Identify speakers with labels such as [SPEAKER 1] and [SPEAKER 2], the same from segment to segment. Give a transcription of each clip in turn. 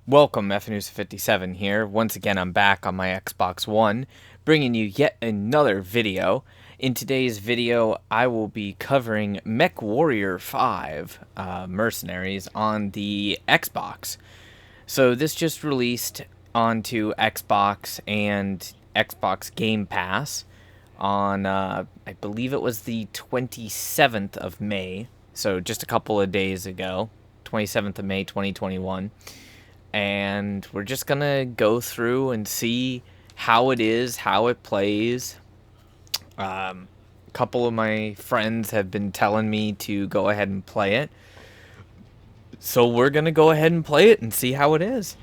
[SPEAKER 1] Welcome, FNews57 here. Once again, I'm back on my Xbox One, bringing you yet another video. In today's video, I will be covering MechWarrior 5 Mercenaries on the Xbox. So this just released onto Xbox and Xbox Game Pass on, I believe it was the 27th of May, so just a couple of days ago, 27th of May 2021. And we're just gonna go through and see how it is, how it plays. A couple of my friends have been telling me to go ahead and play it, so we're gonna go ahead and play it and see how it is.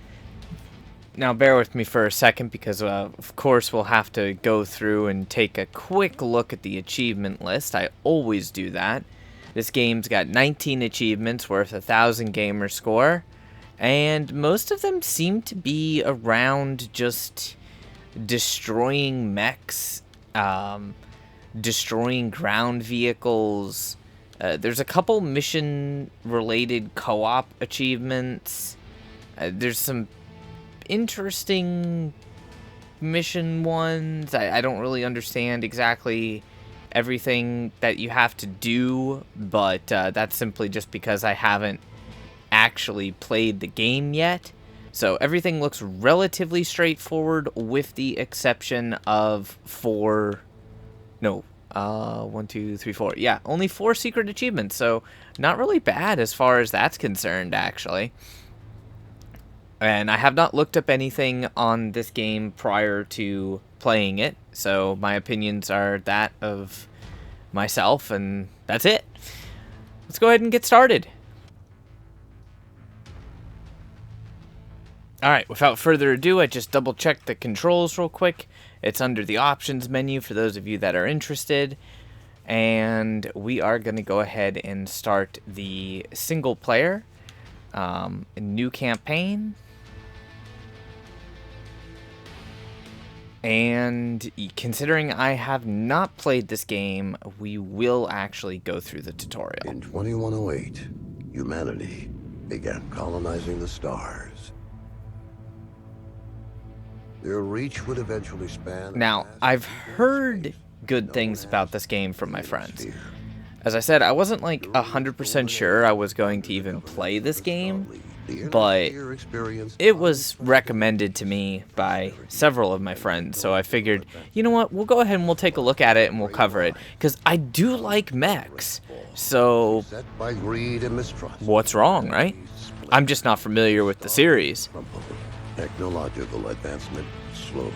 [SPEAKER 1] Now bear with me for a second because of course we'll have to go through and take a quick look at the achievement list. I always do that. This game's got 19 achievements worth 1,000 gamer score. And most of them seem to be around just destroying mechs, destroying ground vehicles. There's a couple mission-related co-op achievements. There's some interesting mission ones. I don't really understand exactly everything that you have to do, but that's simply just because I haven't actually played the game yet. So everything looks relatively straightforward with the exception of yeah, only 4 secret achievements, so not really bad as far as that's concerned, actually. And I have not looked up anything on this game prior to playing it, so my opinions are that of myself, and that's it. Let's go ahead and get started. Alright, without further ado, I just double-checked the controls real quick. It's under the options menu for those of you that are interested. And we are going to go ahead and start the single player. New campaign. And considering I have not played this game, we will actually go through the tutorial.
[SPEAKER 2] In 2108, humanity began colonizing the stars. Their reach would eventually span.
[SPEAKER 1] Now, I've heard good things about this game from my friends. As I said, I wasn't like 100% sure I was going to even play this game, but it was recommended to me by several of my friends, so I figured, you know what, we'll go ahead and we'll take a look at it and we'll cover it, because I do like mechs, so what's wrong, right? I'm just not familiar with the series.
[SPEAKER 2] Technological advancement slow.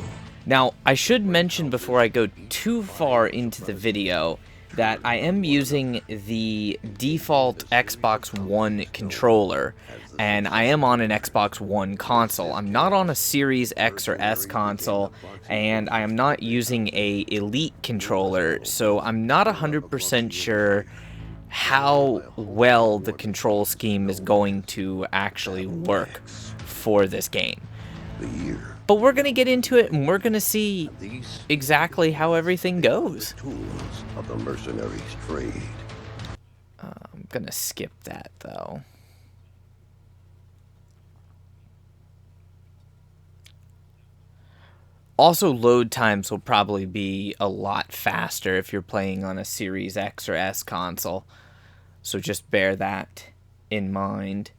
[SPEAKER 1] Now, I should mention before I go too far into the video that I am using the default Xbox One controller, and I am on an Xbox One console. I'm not on a Series X or S console, and I am not using a Elite controller, so I'm not 100% sure how well the control scheme is going to actually work for this game. But we're going to get into it and we're going to see exactly how everything goes.
[SPEAKER 2] Tools of the mercenaries trade.
[SPEAKER 1] I'm going to skip that though. Also, load times will probably be a lot faster if you're playing on a Series X or S console. So just bear that in mind.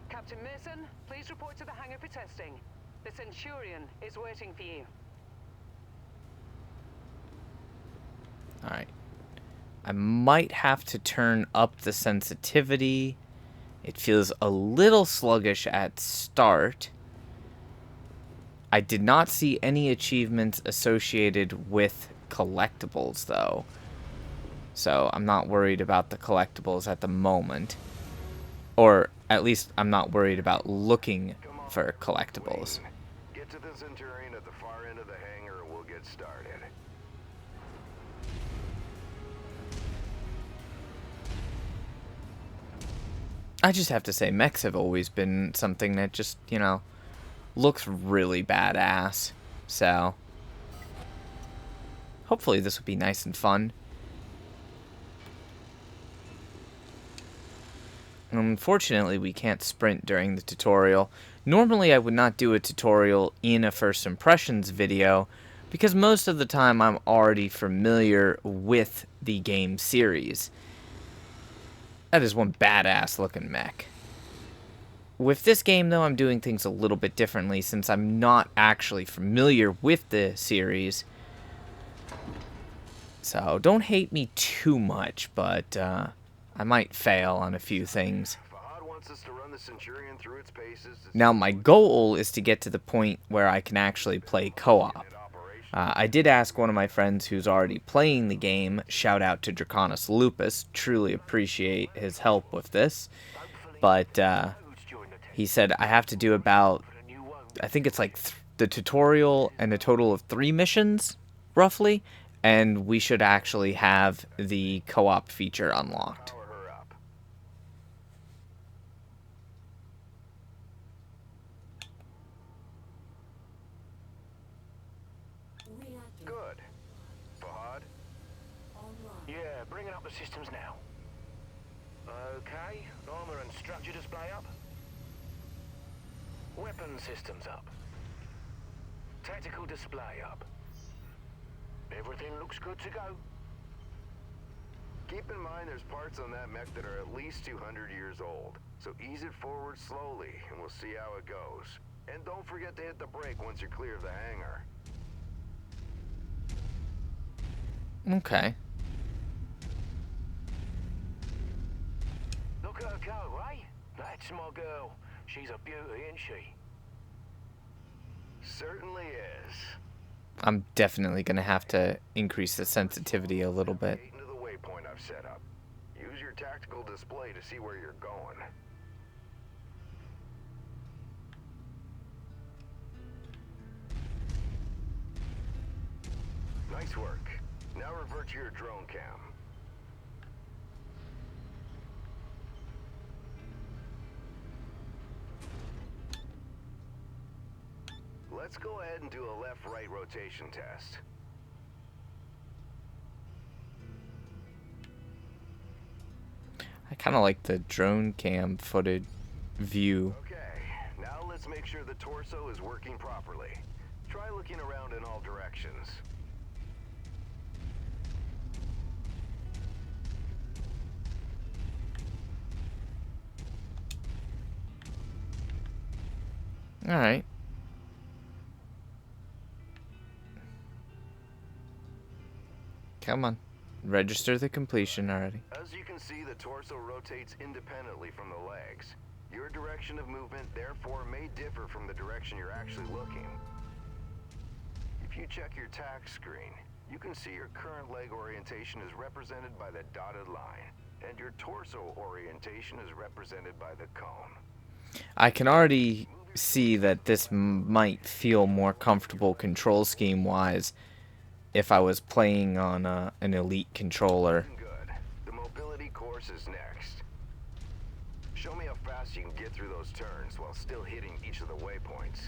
[SPEAKER 3] Captain Mason, please report to the hangar for testing. The Centurion is waiting for you.
[SPEAKER 1] Alright. I might have to turn up the sensitivity. It feels a little sluggish at start. I did not see any achievements associated with collectibles, though. So I'm not worried about the collectibles at the moment. Or at least I'm not worried about looking for collectibles.
[SPEAKER 4] Get to the Centurion at the far end of the hangar and we'll get started.
[SPEAKER 1] I just have to say, mechs have always been something that just, looks really badass. So, hopefully this will be nice and fun. Unfortunately, we can't sprint during the tutorial. Normally, I would not do a tutorial in a first impressions video, because most of the time I'm already familiar with the game series. That is one badass looking mech. With this game, though, I'm doing things a little bit differently since I'm not actually familiar with the series. So don't hate me too much, but I might fail on a few things. Now, my goal is to get to the point where I can actually play co-op. I did ask one of my friends who's already playing the game, shout out to Draconis Lupus, truly appreciate his help with this, but he said I have to do about, I think it's like the tutorial and a total of 3 missions, roughly, and we should actually have the co-op feature unlocked.
[SPEAKER 4] Good. Fahad? Yeah, bringing up the systems now. Okay, armor and structure display up. Weapon systems up. Tactical display up. Everything looks good to go.
[SPEAKER 5] Keep in mind there's parts on that mech that are at least 200 years old, so ease it forward slowly and we'll see how it goes. And don't forget to hit the brake once you're clear of the hangar.
[SPEAKER 1] Okay.
[SPEAKER 4] Look at her go, eh? That's my girl. She's a beauty, isn't she?
[SPEAKER 5] Certainly is.
[SPEAKER 1] I'm definitely going to have to increase the sensitivity a little bit.
[SPEAKER 5] Into the waypoint I've set up. Use your tactical display to see where you're going. Nice work. Now revert to your drone cam. Let's go ahead and do a left-right rotation test.
[SPEAKER 1] I kind of like the drone cam footage view.
[SPEAKER 5] Okay, now let's make sure the torso is working properly. Try looking around in all directions.
[SPEAKER 1] Alright. Come on. Register the completion already.
[SPEAKER 5] As you can see, the torso rotates independently from the legs. Your direction of movement, therefore, may differ from the direction you're actually looking. If you check your tack screen, you can see your current leg orientation is represented by the dotted line, and your torso orientation is represented by the cone.
[SPEAKER 1] I can already see that this might feel more comfortable control scheme-wise if I was playing on an Elite controller.
[SPEAKER 5] Good. The mobility course is next. Show me how fast you can get through those turns while still hitting each of the waypoints.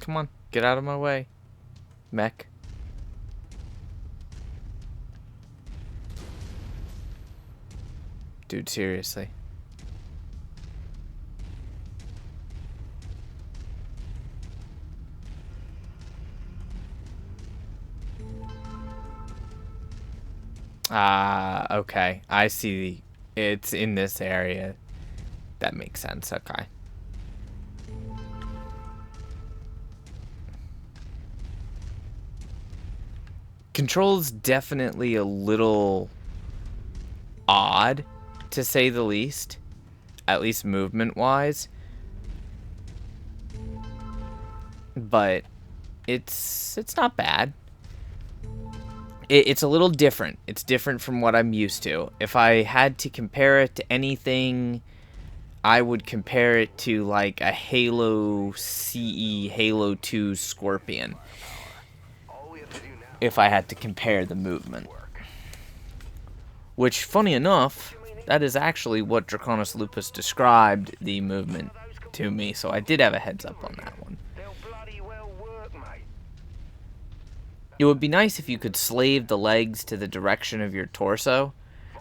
[SPEAKER 1] Come on, get out of my way, mech. Dude, seriously. Okay. I see. It's in this area. That makes sense. Okay. Control's definitely a little odd, to say the least. At least movement-wise. But it's not bad. It's a little different. It's different from what I'm used to. If I had to compare it to anything, I would compare it to like a Halo CE, Halo 2 Scorpion. if I had to compare the movement. Which, funny enough, that is actually what Draconis Lupus described the movement to me, so I did have a heads up on that one.
[SPEAKER 4] They'll bloody well work, mate.
[SPEAKER 1] It would be nice if you could slave the legs to the direction of your torso,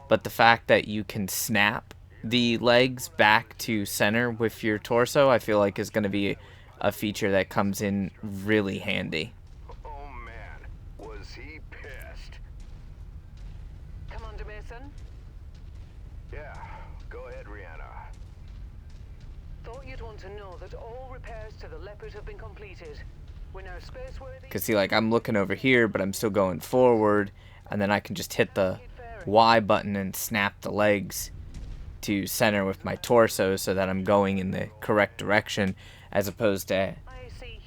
[SPEAKER 1] but the fact that you can snap the legs back to center with your torso, I feel like is going to be a feature that comes in really handy.
[SPEAKER 5] Oh man, was he pissed.
[SPEAKER 3] Commander Mason,
[SPEAKER 5] Yeah, go ahead, Rihanna.
[SPEAKER 3] thought you'd want to know that all repairs to the Leopard have been completed. We're now spaceworthy.
[SPEAKER 1] Because see, like, I'm looking over here, but I'm still going forward, and then I can just hit the Y button and snap the legs to center with my torso so that I'm going in the correct direction, as opposed to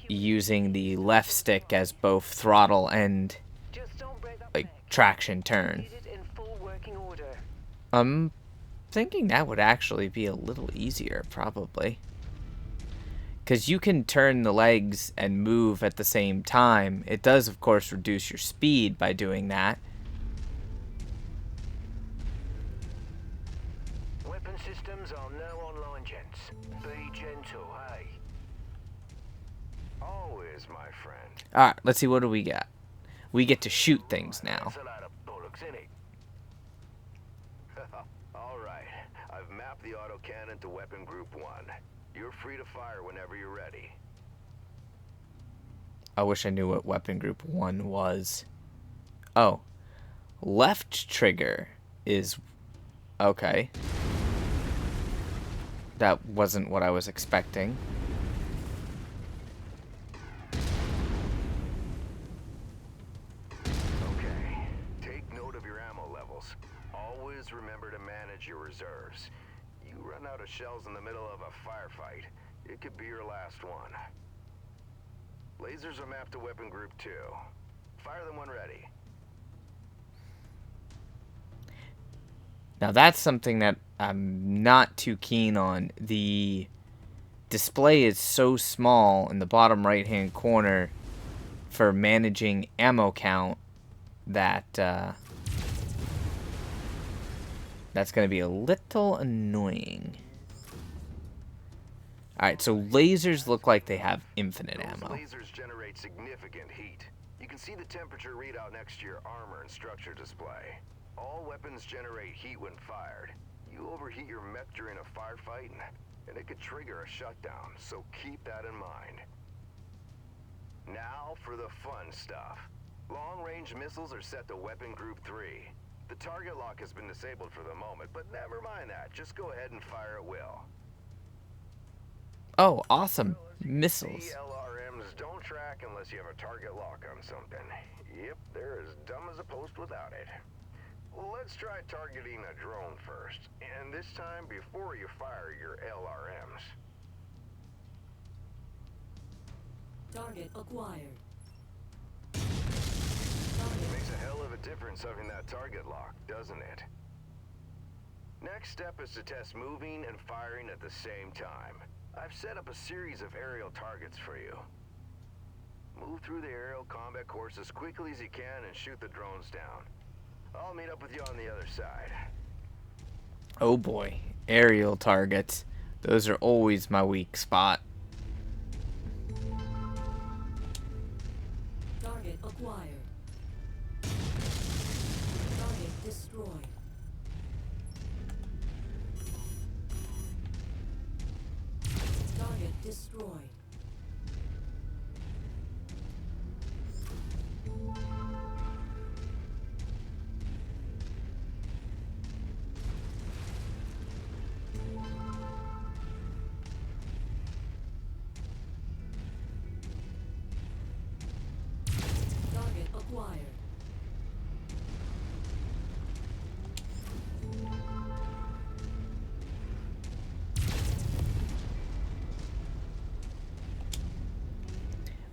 [SPEAKER 1] using the left stick as both throttle and
[SPEAKER 3] Just don't break that
[SPEAKER 1] like
[SPEAKER 3] neck.
[SPEAKER 1] traction turn.
[SPEAKER 3] Need it in full working order.
[SPEAKER 1] I'm thinking that would actually be a little easier, probably. Because you can turn the legs and move at the same time. It does, of course, reduce your speed by doing that.
[SPEAKER 4] Weapon systems are now online, gents. Be gentle, hey?
[SPEAKER 5] Always, my friend.
[SPEAKER 1] Alright, let's see, what do we got? We get to shoot things now.
[SPEAKER 4] That's a lot of bollocks, innit?
[SPEAKER 5] All right, I've mapped the autocannon to weapon group 1. You're free to fire whenever you're ready.
[SPEAKER 1] I wish I knew what weapon group 1 was. Oh. Left trigger is... okay. That wasn't what I was expecting.
[SPEAKER 5] Okay, take note of your ammo levels. Always remember to manage your reserves. You run out of shells in the middle of a firefight, it could be your last one. Lasers are mapped to weapon group 2. Fire them when ready.
[SPEAKER 1] Now that's something that I'm not too keen on. The display is so small in the bottom right hand corner for managing ammo count that that's going to be a little annoying. Alright, so lasers look like they have infinite
[SPEAKER 5] Those
[SPEAKER 1] ammo.
[SPEAKER 5] lasers generate significant heat. You can see the temperature readout next to your armor and structure display. All weapons generate heat when fired. You overheat your mech during a firefight, and it could trigger a shutdown, so keep that in mind. Now for the fun stuff. Long-range missiles are set to weapon group 3. The target lock has been disabled for the moment, but never mind that. Just go ahead and fire at will.
[SPEAKER 1] Oh, awesome. Missiles.
[SPEAKER 5] LRMs don't track unless you have a target lock on something. Yep, they're as dumb as a post without it. Let's try targeting a drone first, and this time before you fire your LRMs.
[SPEAKER 6] Target acquired.
[SPEAKER 5] Makes a hell of a difference having that target lock, doesn't it? Next step is to test moving and firing at the same time. I've set up a series of aerial targets for you. Move through the aerial combat course as quickly as you can and shoot the drones down. I'll meet up with you on the other side.
[SPEAKER 1] Oh boy. Aerial targets. Those are always my weak spot.
[SPEAKER 6] Target acquired. Target destroyed. Target destroyed. Target acquired.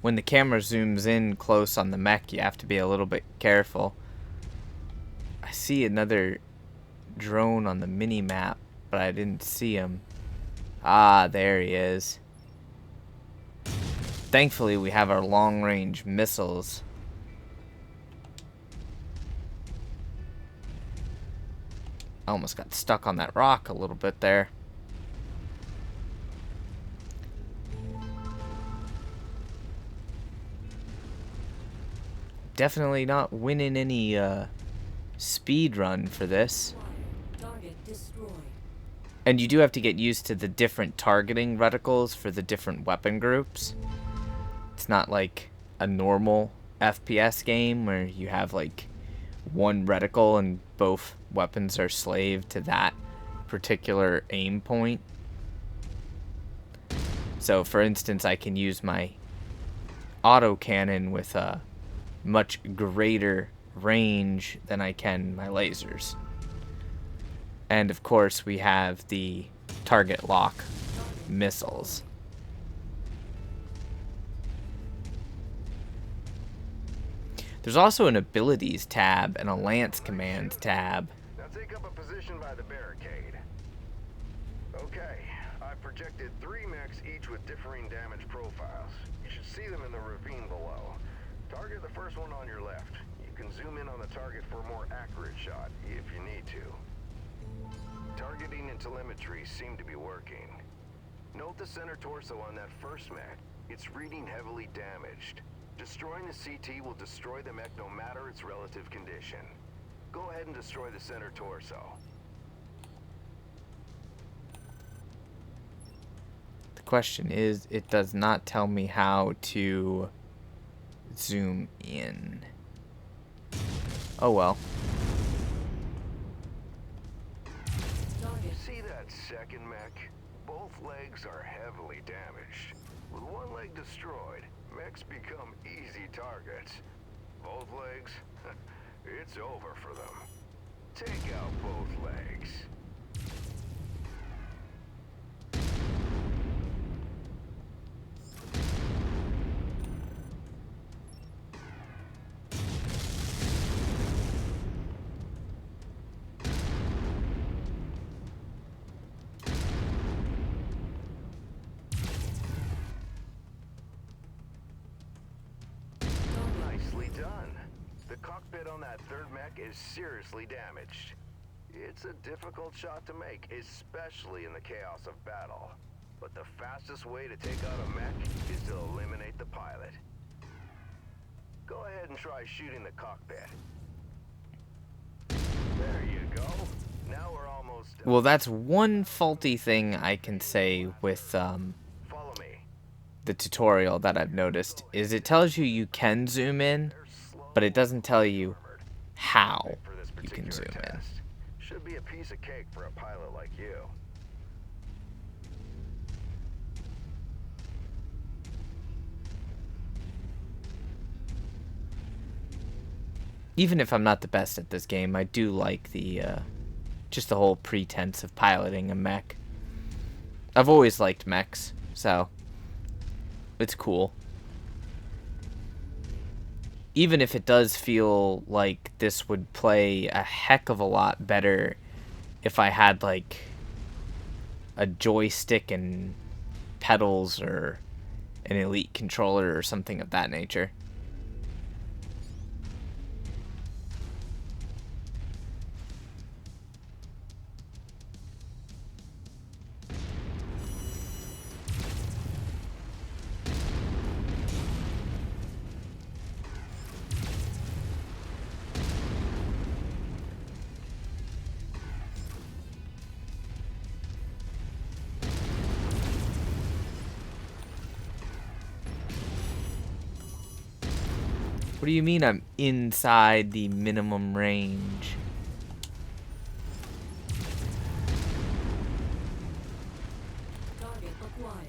[SPEAKER 1] When the camera zooms in close on the mech, you have to be a little bit careful. I see another drone on the mini-map, but I didn't see him. Ah, there he is. Thankfully, we have our long-range missiles. I almost got stuck on that rock a little bit there. Definitely not winning any speed run for this.
[SPEAKER 6] Target destroyed.
[SPEAKER 1] And you do have to get used to the different targeting reticles for the different weapon groups. It's not like a normal FPS game where you have like one reticle and both weapons are slave to that particular aim point. So for instance, I can use my autocannon with a much greater range than I can my lasers. And of course we have the target lock missiles. There's also an abilities tab and a lance command tab.
[SPEAKER 5] Now take up a position by the barricade. Okay, I've projected 3 mechs, each with differing damage profiles. You should see them in the ravine below. Target the first one on your left. You can zoom in on the target for a more accurate shot, if you need to. Targeting and telemetry seem to be working. Note the center torso on that first mech. It's reading heavily damaged. Destroying the CT will destroy the mech no matter its relative condition. Go ahead and destroy the center torso.
[SPEAKER 1] The question is, it does not tell me how to zoom in. Oh well.
[SPEAKER 5] See that second mech? Both legs are heavily damaged. With one leg destroyed, mechs become easy targets. Both legs? It's over for them. Take out both legs. Nicely done. The cockpit on that third mech is seriously damaged. It's a difficult shot to make, especially in the chaos of battle. But the fastest way to take out a mech is to eliminate the pilot. Go ahead and try shooting the cockpit. There you go. Now we're almost done.
[SPEAKER 1] Well, that's one faulty thing I can say with
[SPEAKER 5] Follow me.
[SPEAKER 1] the tutorial that I've noticed, is it tells you you can zoom in, but it doesn't tell you how
[SPEAKER 5] For this
[SPEAKER 1] you can zoom
[SPEAKER 5] particular
[SPEAKER 1] in.
[SPEAKER 5] test. Should be a piece of cake for a pilot like you.
[SPEAKER 1] Even if I'm not the best at this game, I do like the just the whole pretense of piloting a mech. I've always liked mechs, so it's cool. Even if it does feel like this would play a heck of a lot better if I had like a joystick and pedals or an elite controller or something of that nature. What do you mean I'm inside the minimum range?
[SPEAKER 6] Target acquired.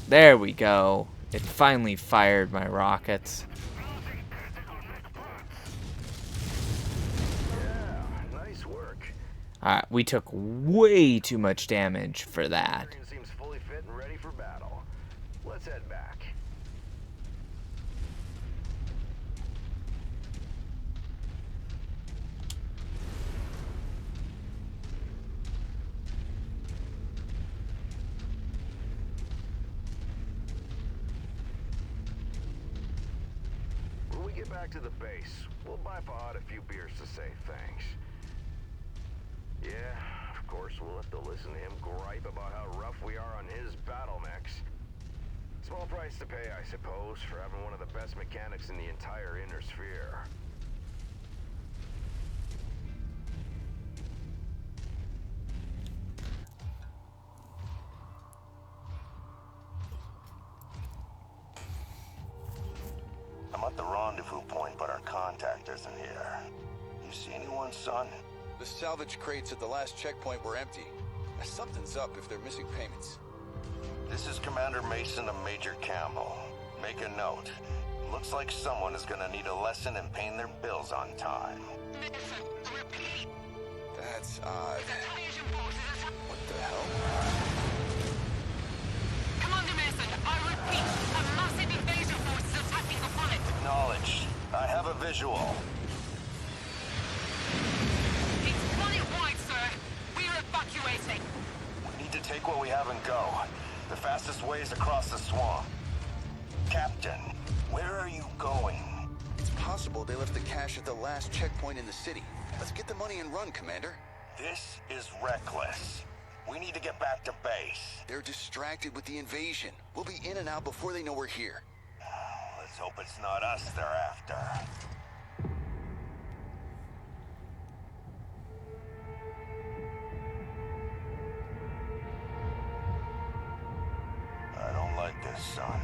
[SPEAKER 1] There we go. It finally fired my rockets.
[SPEAKER 5] Yeah, nice work.
[SPEAKER 1] Alright, we took way too much damage for that.
[SPEAKER 5] Thwarting seems fully fit and ready for battle. Let's head back. back to the base. We'll buy Fahad a few beers to say thanks. Yeah, of course, we'll have to listen to him gripe about how rough we are on his battle mechs. Small price to pay, I suppose, for having one of the best mechanics in the entire inner sphere.
[SPEAKER 7] I'm at the rendezvous point, but our contact isn't here. You see anyone, son?
[SPEAKER 8] The salvage crates at the last checkpoint were empty. Something's up if they're missing payments.
[SPEAKER 7] This is Commander Mason of Major Campbell. Make a note. Looks like someone is gonna need a lesson in paying their bills on time.
[SPEAKER 8] That's odd. What the hell?
[SPEAKER 9] Commander Mason, I repeat, a massive invasion force is attacking the planet.
[SPEAKER 7] Acknowledged. I have a visual.
[SPEAKER 9] It's planet-wide, sir. We're evacuating.
[SPEAKER 7] We need to take what we have and go. The fastest way is across the swamp. Captain, where are you going?
[SPEAKER 8] It's possible they left the cash at the last checkpoint in the city. Let's get the money and run, Commander.
[SPEAKER 7] This is reckless. We need to get back to base.
[SPEAKER 8] They're distracted with the invasion. We'll be in and out before they know we're here.
[SPEAKER 7] Let's hope it's not us they're after. I don't like this, son.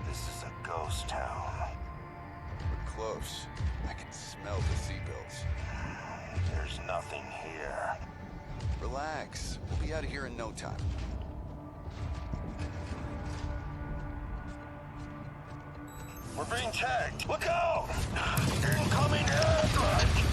[SPEAKER 7] This is a ghost town.
[SPEAKER 8] We're close. I can smell the seatbelts.
[SPEAKER 7] There's nothing here.
[SPEAKER 8] Relax. We'll be out of here in no time.
[SPEAKER 7] We're being tagged. Look out! Incoming airstrike!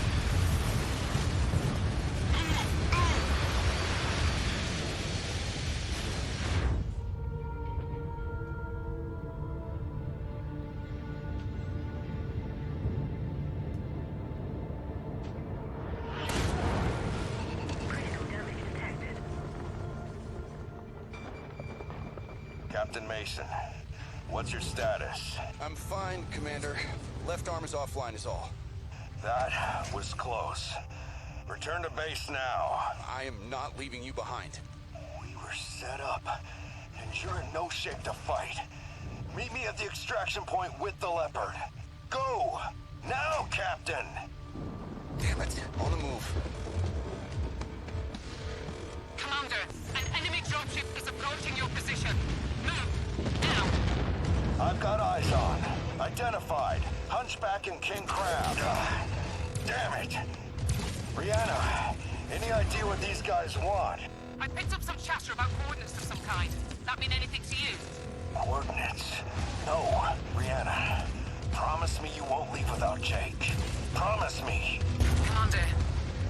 [SPEAKER 7] Captain Mason, what's your status?
[SPEAKER 8] I'm fine, Commander. Left arm is offline is all.
[SPEAKER 7] That was close. Return to base now.
[SPEAKER 8] I am not leaving you behind.
[SPEAKER 7] We were set up, and you're in no shape to fight. Meet me at the extraction point with the Leopard. Go! Now, Captain!
[SPEAKER 8] Damn it. On the move.
[SPEAKER 9] Commander, an enemy dropship is approaching your position. Move, now.
[SPEAKER 7] I've got eyes on. Identified. Hunchback and King Crab. Damn it! Brianna, any idea what these guys want?
[SPEAKER 9] I picked up some chatter about coordinates of some kind. That mean anything to you?
[SPEAKER 7] Coordinates? No, Brianna. Promise me you won't leave without Jake. Promise me.
[SPEAKER 9] Commander,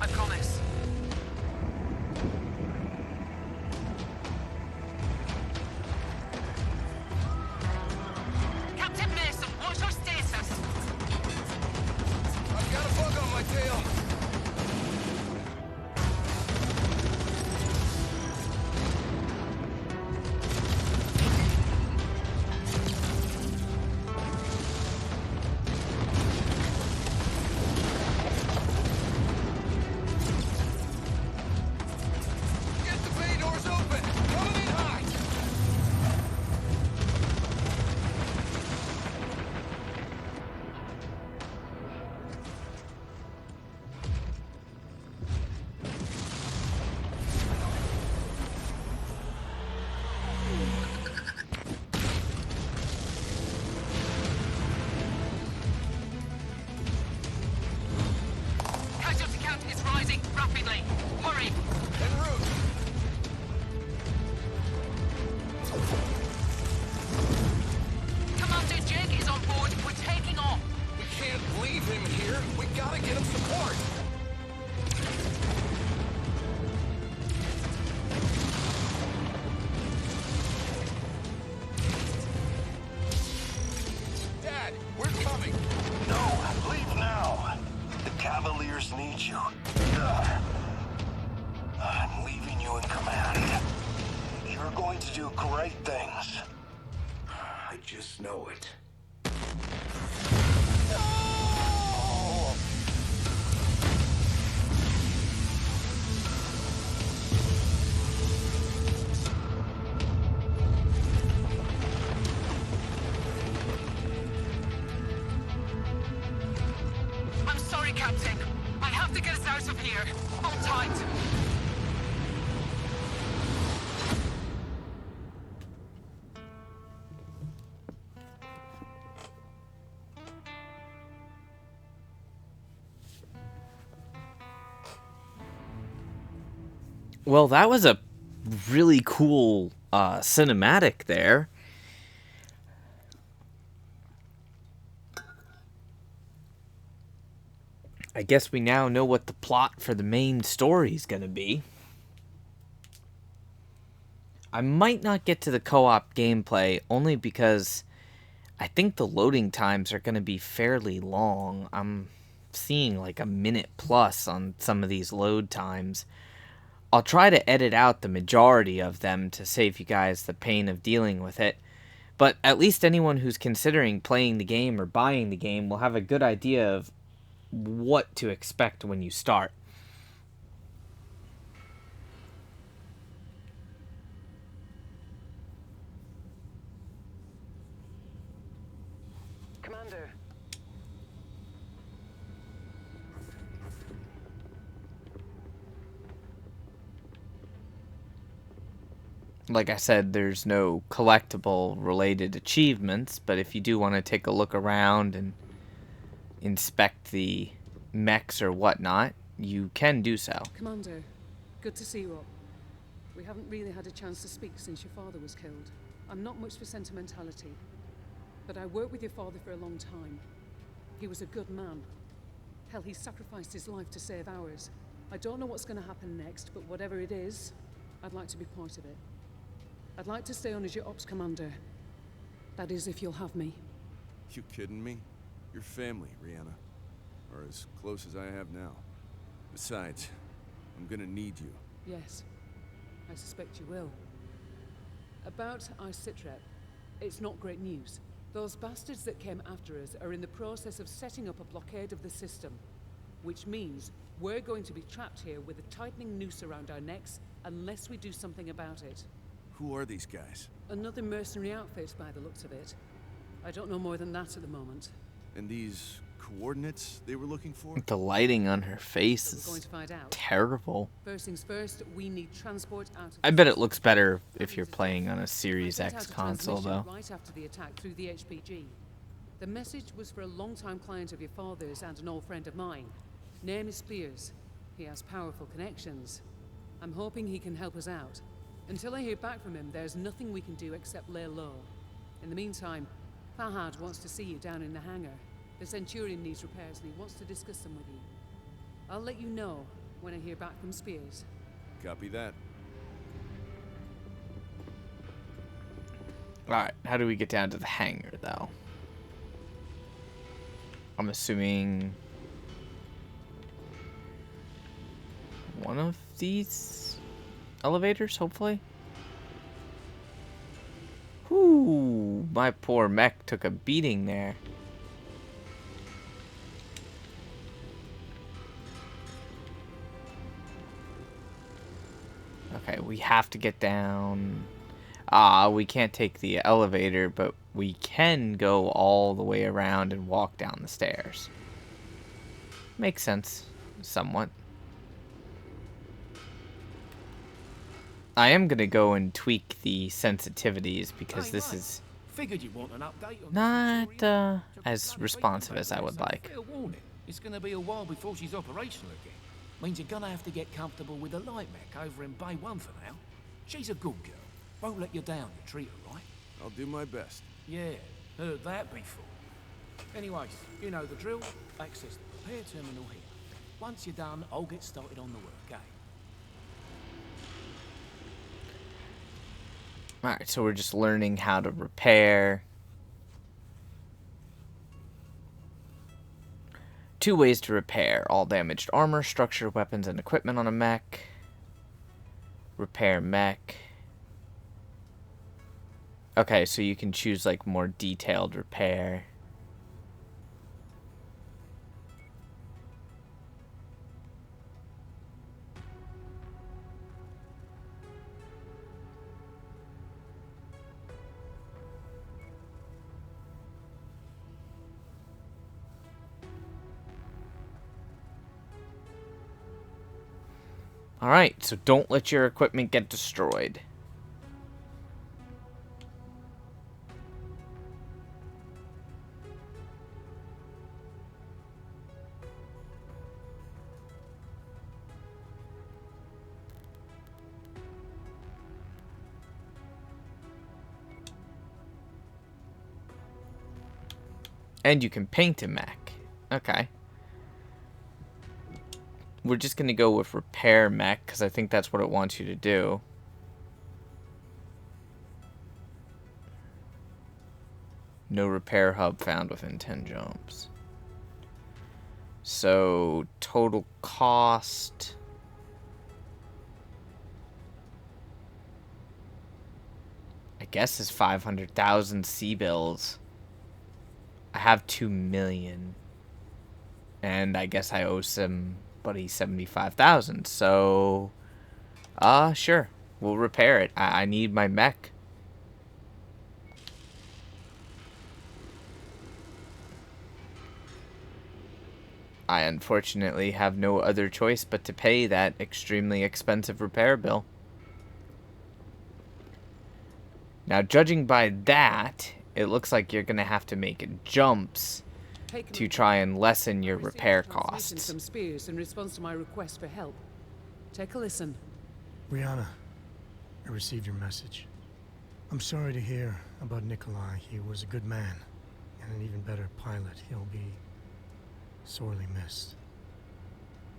[SPEAKER 9] I promise. Captain Mason, what's your status?
[SPEAKER 8] I've got a bug on my tail. Get the bay doors open. Coming in high.
[SPEAKER 9] Casualty count is rising rapidly. Hurry.
[SPEAKER 8] En route.
[SPEAKER 9] Commander Jake is on board. We're taking off.
[SPEAKER 8] We can't leave him here. We gotta get him support. Dad, we're coming.
[SPEAKER 7] No, leave now. The Cavaliers need you. I'm leaving you in command. You're going to do great things. I just know it.
[SPEAKER 9] I'm sorry, Captain. I have to get us out of here. Hold tight.
[SPEAKER 1] Well, that was a really cool cinematic there. I guess we now know what the plot for the main story is going to be. I might not get to the co-op gameplay only because I think the loading times are going to be fairly long. I'm seeing like a minute plus on some of these load times. I'll try to edit out the majority of them to save you guys the pain of dealing with it. But at least anyone who's considering playing the game or buying the game will have a good idea of what to expect when you start.
[SPEAKER 3] Commander.
[SPEAKER 1] Like I said, there's no collectible related achievements, but if you do want to take a look around and inspect the mechs or whatnot, you can do so.
[SPEAKER 10] Commander, good to see you up. We haven't really had a chance to speak since your father was killed. I'm not much for sentimentality, but I worked with your father for a long time. He was a good man. Hell, he sacrificed his life to save ours. I don't know what's going to happen next, but whatever it is, I'd like to be part of it. I'd like to stay on as your ops commander. That is, if you'll have me.
[SPEAKER 11] You kidding me? You're family, Rihanna. Or as close as I have now. Besides, I'm gonna need you.
[SPEAKER 10] Yes, I suspect you will. About Icitret, it's not great news. Those bastards that came after us are in the process of setting up a blockade of the system. Which means we're going to be trapped here with a tightening noose around our necks unless we do something about it.
[SPEAKER 11] Who are these guys?
[SPEAKER 10] Another mercenary outfit by the looks of it. I don't know more than that at the moment.
[SPEAKER 11] And these coordinates they were looking for?
[SPEAKER 1] The lighting on her face
[SPEAKER 10] But we're going
[SPEAKER 1] is
[SPEAKER 10] to find out.
[SPEAKER 1] terrible.
[SPEAKER 10] First things first, we need transport out of
[SPEAKER 1] I bet it looks better if you're playing on a Series
[SPEAKER 10] I sent
[SPEAKER 1] X
[SPEAKER 10] out a
[SPEAKER 1] console,
[SPEAKER 10] transmission
[SPEAKER 1] though.
[SPEAKER 10] right after the attack through the HPG. The message was for a long-time client of your father's and an old friend of mine. Name is Spears. He has powerful connections. I'm hoping he can help us out. Until I hear back from him, there's nothing we can do except lay low. In the meantime, Fahad wants to see you down in the hangar. The Centurion needs repairs and he wants to discuss them with you. I'll let you know when I hear back from Spears.
[SPEAKER 11] Copy that.
[SPEAKER 1] Alright, how do we get down to the hangar, though? I'm assuming one of these elevators, hopefully? Ooh, my poor mech took a beating there. Okay, we have to get down. We can't take the elevator, but we can go all the way around and walk down the stairs. Makes sense, somewhat. I am going to go and tweak the sensitivities because this is
[SPEAKER 4] Figured you want an update on
[SPEAKER 1] not as responsive as I would like.
[SPEAKER 4] Fair warning. It's going to be a while before she's operational again. Means you're going to have to get comfortable with the light mech over in Bay 1 for now. She's a good girl. Won't let you down, you treat her right.
[SPEAKER 11] I'll do my best.
[SPEAKER 4] Yeah, heard that before. Anyways, you know the drill. Access the repair terminal here. Once you're done, I'll get started on the work, eh?
[SPEAKER 1] Alright, so we're just learning how to repair. 2 ways to repair all damaged armor, structure, weapons, and equipment on a mech. Repair mech. Okay, so you can choose like more detailed repair. Alright, so don't let your equipment get destroyed. And you can paint a mech. Okay. We're just going to go with repair mech, because I think that's what it wants you to do. No repair hub found within 10 jumps. So, total cost... I guess is 500,000 C-bills. I have 2 million. And I guess I owe somebody 75,000. So, sure. We'll repair it. I need my mech. I unfortunately have no other choice but to pay that extremely expensive repair bill. Now, judging by that, it looks like you're going to have to make jumps to try and lessen your repair costs.
[SPEAKER 10] From Spears in response to my request for help. Take a listen.
[SPEAKER 12] Rihanna, I received your message. I'm sorry to hear about Nikolai. He was a good man and an even better pilot. He'll be sorely missed.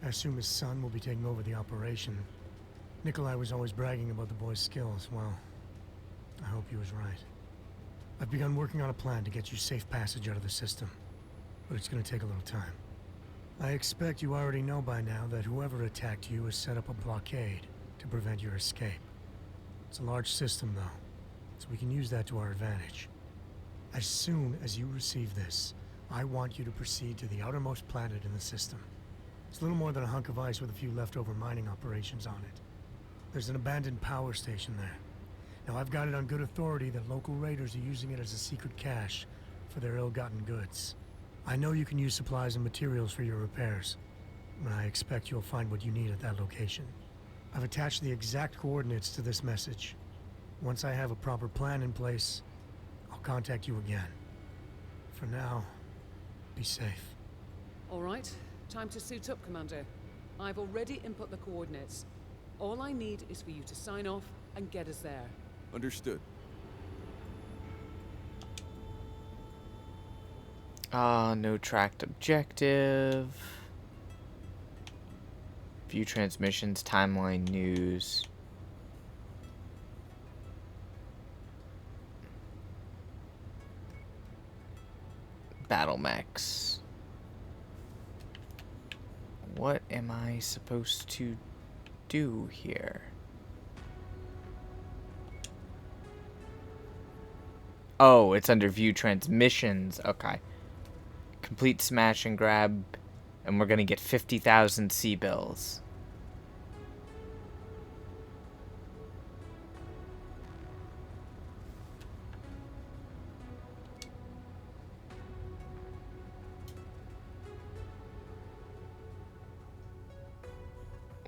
[SPEAKER 12] I assume his son will be taking over the operation. Nikolai was always bragging about the boy's skills. Well, I hope he was right. I've begun working on a plan to get you safe passage out of the system, but it's going to take a little time. I expect you already know by now that whoever attacked you has set up a blockade to prevent your escape. It's a large system, though, so we can use that to our advantage. As soon as you receive this, I want you to proceed to the outermost planet in the system. It's little more than a hunk of ice with a few leftover mining operations on it. There's an abandoned power station there. Now, I've got it on good authority that local raiders are using it as a secret cache for their ill-gotten goods. I know you can use supplies and materials for your repairs, and I expect you'll find what you need at that location. I've attached the exact coordinates to this message. Once I have a proper plan in place, I'll contact you again. For now, be safe.
[SPEAKER 10] All right, time to suit up, Commander. I've already input the coordinates. All I need is for you to sign off and get us there.
[SPEAKER 11] Understood.
[SPEAKER 1] No tracked objective. View transmissions, timeline news. Battle mechs. What am I supposed to do here? Oh, it's under view transmissions. Okay. Complete smash and grab, and we're gonna get 50,000 C-bills.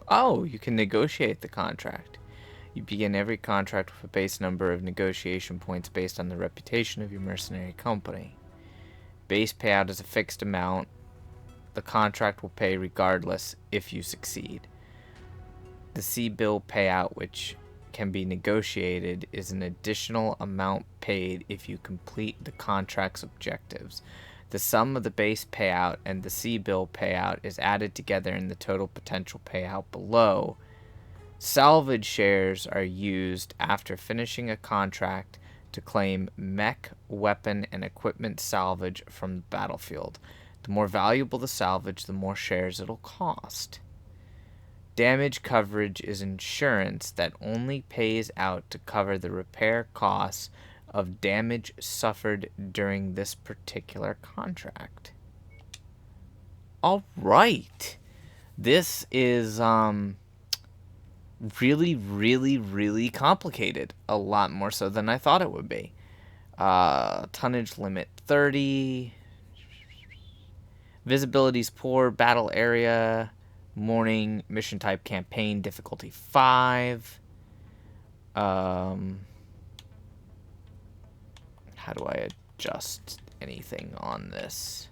[SPEAKER 1] Oh, you can negotiate the contract. You begin every contract with a base number of negotiation points based on the reputation of your mercenary company. Base payout is a fixed amount. The contract will pay regardless if you succeed. The C-bill payout, which can be negotiated, is an additional amount paid if you complete the contract's objectives. The sum of the base payout and the C-bill payout is added together in the total potential payout below. Salvage shares are used after finishing a contract to claim mech, weapon, and equipment salvage from the battlefield. The more valuable the salvage, the more shares it'll cost. Damage coverage is insurance that only pays out to cover the repair costs of damage suffered during this particular contract. All right. This is really, really, really complicated. A lot more so than I thought it would be. Tonnage limit 30. Visibility's poor. Battle area Morning, mission type campaign, difficulty 5. How do I adjust anything on this?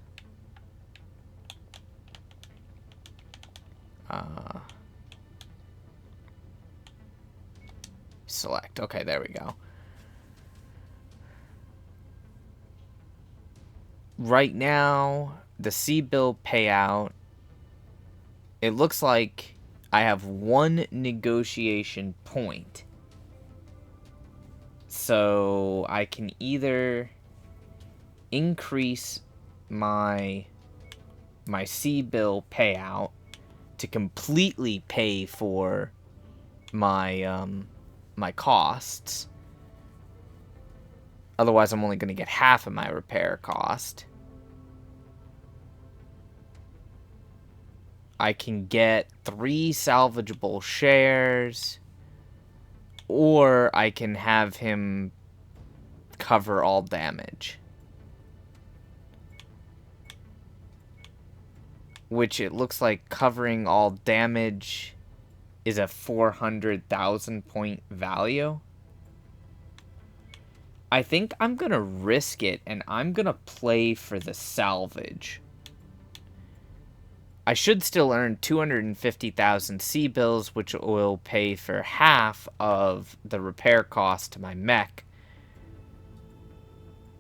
[SPEAKER 1] Select. Okay, there we go. Right now, the C-bill payout, it looks like I have 1 negotiation point. So I can either increase my C-bill payout to completely pay for my my costs. Otherwise, I'm only going to get half of my repair cost. I can get 3 salvageable shares, or I can have him cover all damage. Which it looks like covering all damage is a 400,000 point value. I think I'm going to risk it, and I'm going to play for the salvage. I should still earn 250,000 C-bills, which will pay for half of the repair cost to my mech.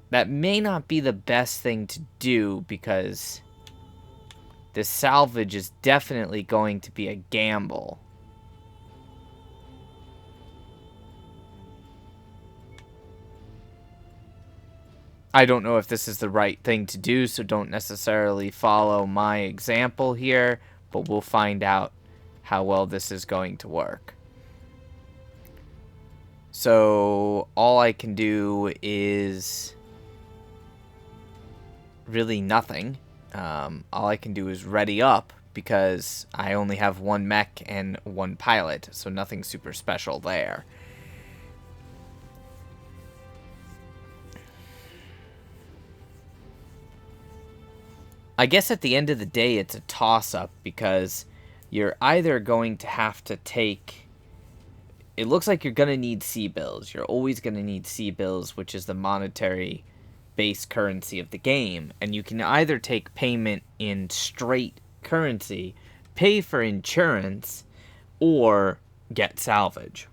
[SPEAKER 1] That may not be the best thing to do, because the salvage is definitely going to be a gamble. I don't know if this is the right thing to do, so don't necessarily follow my example here, but we'll find out how well this is going to work. So all I can do is really nothing. All I can do is ready up, because I only have 1 mech and 1 pilot, so nothing super special there. I guess at the end of the day, it's a toss-up, because you're either going to have to take... It looks like you're going to need C-bills. You're always going to need C-bills, which is the monetary base currency of the game. And you can either take payment in straight currency, pay for insurance, or get salvage.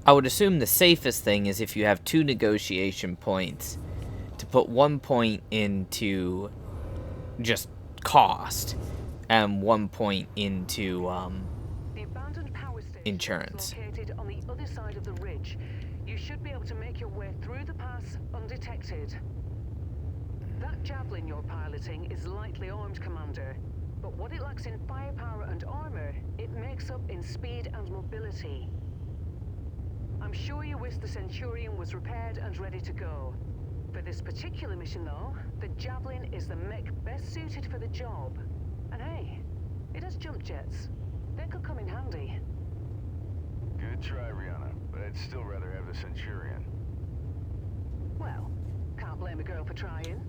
[SPEAKER 1] I would assume the safest thing is if you have 2 negotiation points, to put 1 point into just cost and 1 point into
[SPEAKER 3] The abandoned power station
[SPEAKER 1] insurance.
[SPEAKER 3] is located on the other side of the ridge. You should be able to make your way through the pass undetected. That javelin you're piloting is lightly armed, Commander. But what it lacks in firepower and armor, it makes up in speed and mobility. I'm sure you wish the Centurion was repaired and ready to go. For this particular mission, though, the Javelin is the mech best suited for the job. And hey, it has jump jets. They could come in handy.
[SPEAKER 5] Good try, Rihanna, but I'd still rather have the Centurion.
[SPEAKER 3] Well, can't blame a girl for trying.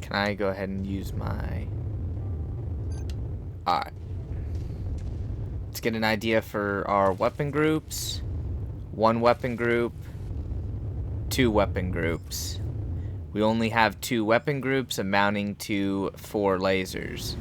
[SPEAKER 1] Can I go ahead and use my... Alright. Let's get an idea for our weapon groups. 1 weapon group. 2 weapon groups. We only have 2 weapon groups amounting to 4 lasers.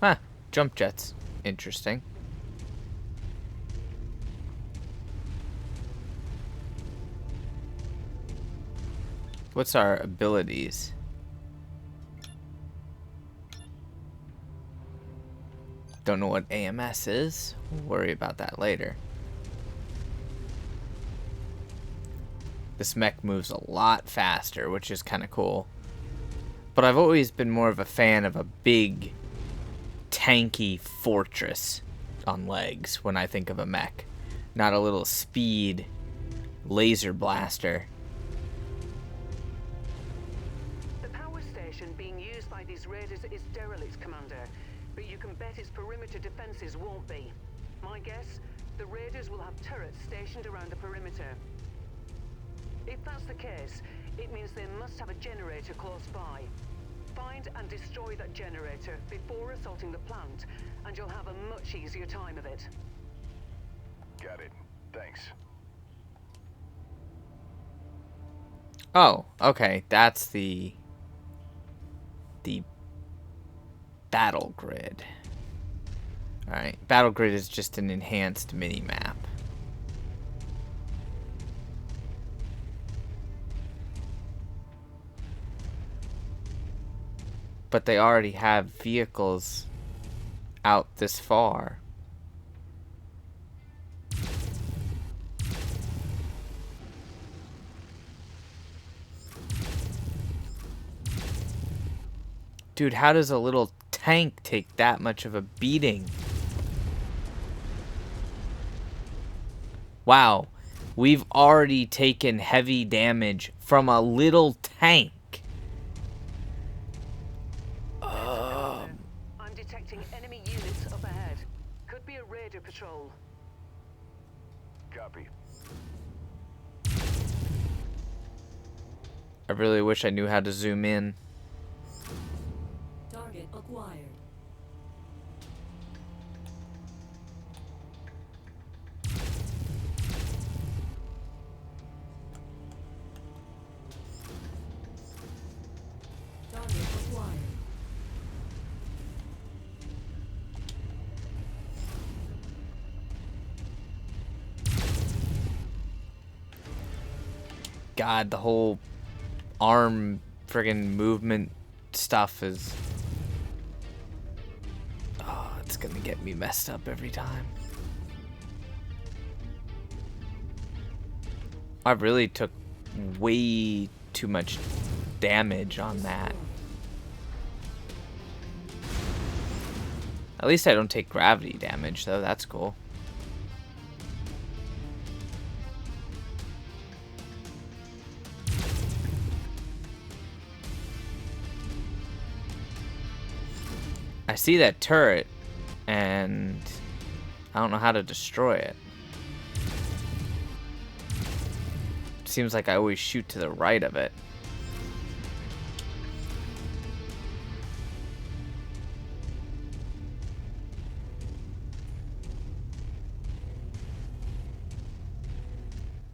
[SPEAKER 1] Huh, jump jets. Interesting. What's our abilities? Don't know what AMS is. We'll worry about that later. This mech moves a lot faster, which is kind of cool. But I've always been more of a fan of a big, tanky fortress on legs when I think of a mech. Not a little speed laser blaster.
[SPEAKER 3] The power station being used by these raiders is derelict, Commander. But you can bet its perimeter defenses won't be. My guess, the raiders will have turrets stationed around the perimeter. If that's the case, it means they must have a generator close by. Find and destroy that generator before assaulting the plant, and you'll have a much easier time of it.
[SPEAKER 5] Got it. Thanks.
[SPEAKER 1] Oh, okay. That's the battle grid. Alright, battle grid is just an enhanced mini-map. But they already have vehicles out this far. Dude, how does a little tank take that much of a beating? Wow, we've already taken heavy damage from a little tank.
[SPEAKER 3] I'm detecting enemy units up ahead. Could be a raider patrol.
[SPEAKER 5] Copy.
[SPEAKER 1] I really wish I knew how to zoom in.
[SPEAKER 6] Target acquired. Target acquired.
[SPEAKER 1] God, the whole arm friggin' movement stuff is... Oh, it's gonna get me messed up every time. I really took way too much damage on that. At least I don't take gravity damage, though. That's cool. I see that turret, and I don't know how to destroy it. Seems like I always shoot to the right of it.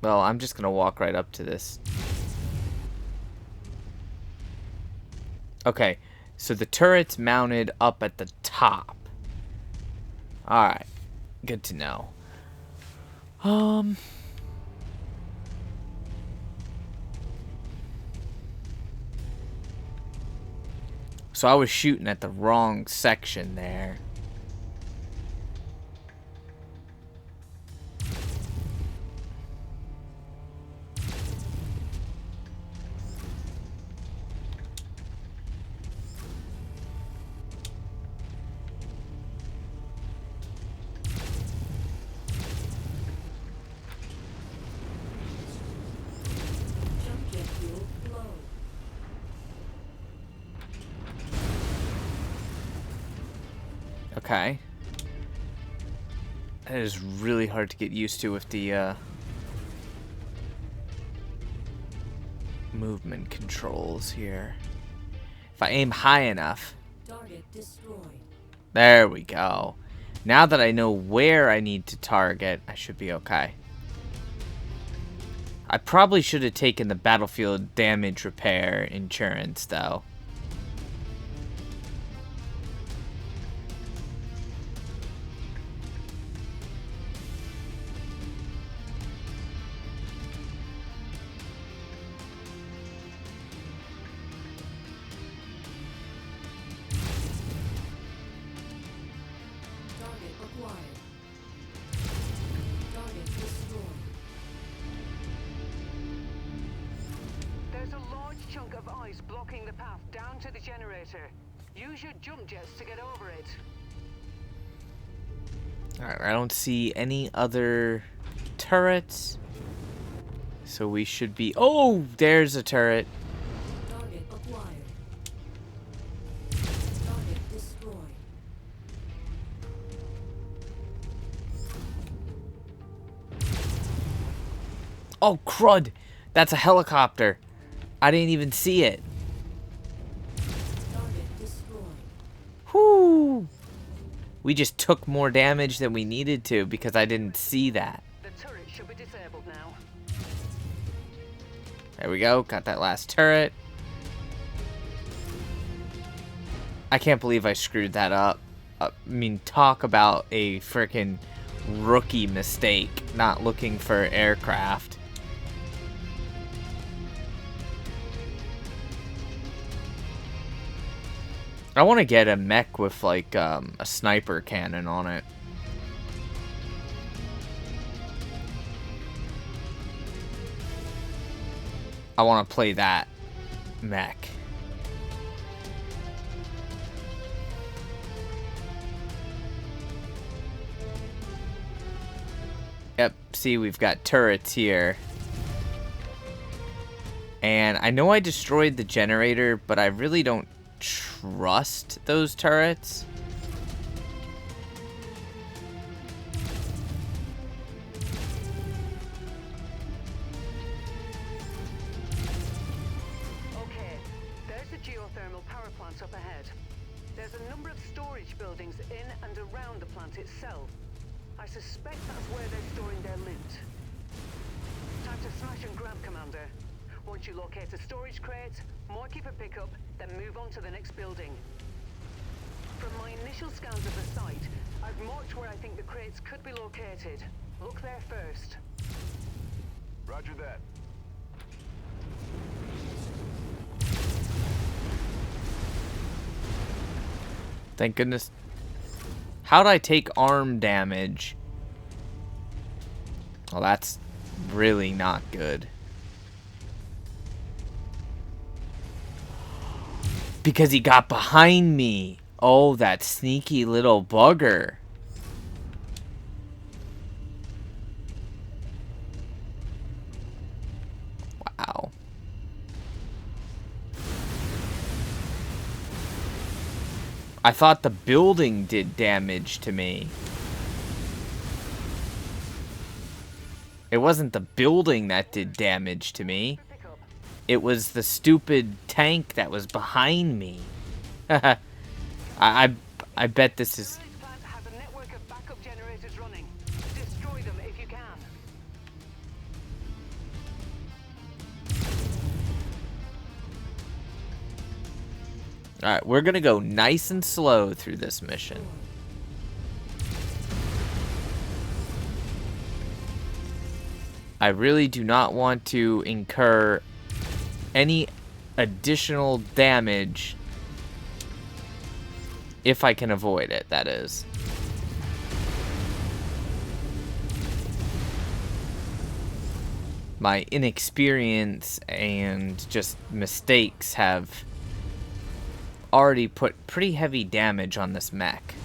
[SPEAKER 1] Well, I'm just gonna walk right up to this. Okay, so the turret's mounted up at the top. Alright, good to know. So I was shooting at the wrong section there.
[SPEAKER 6] Jump jet fuel low.
[SPEAKER 1] Okay. That is really hard to get used to with the movement controls here. If I aim high enough.
[SPEAKER 6] Target destroyed.
[SPEAKER 1] There we go. Now that I know where I need to target, I should be okay. I probably should have taken the battlefield damage repair insurance, though.
[SPEAKER 3] ice blocking the path down to the generator. Use your jump jets to get over it.
[SPEAKER 1] Alright, I don't see any other turrets. So we should be... Oh, there's a turret.
[SPEAKER 6] Target acquired. Target destroyed.
[SPEAKER 1] Oh, crud. That's a helicopter. I didn't even see it.
[SPEAKER 6] Target destroyed.
[SPEAKER 1] Whoo! We just took more damage than we needed to because I didn't see that.
[SPEAKER 3] The turret should be disabled now.
[SPEAKER 1] There we go. Got that last turret. I can't believe I screwed that up. I mean, talk about a freaking rookie mistake, not looking for aircraft. I want to get a mech with like a sniper cannon on it. I want to play that mech. Yep, see, we've got turrets here. And I know I destroyed the generator, but I really don't trust those turrets.
[SPEAKER 3] Okay, there's the geothermal power plant up ahead. There's a number of storage buildings in and around the plant itself. I suspect that's where they're storing their loot. Time to smash and grab, Commander. Once you locate a storage crate, mark it for pickup, then move on to the next building. From my initial scans of the site, I've marked where I think the crates could be located. Look there first.
[SPEAKER 5] Roger that.
[SPEAKER 1] Thank goodness. How'd I take arm damage? Well, that's really not good. Because he got behind me. Oh, that sneaky little bugger. Wow. I thought the building did damage to me. It wasn't the building that did damage to me. It was the stupid tank that was behind me. I bet this is...
[SPEAKER 3] Storage plant has a network of backup generators running. Destroy them if you can.
[SPEAKER 1] Alright, we're gonna go nice and slow through this mission. I really do not want to incur any additional damage if I can avoid it, that is. My inexperience and just mistakes have already put pretty heavy damage on this mech.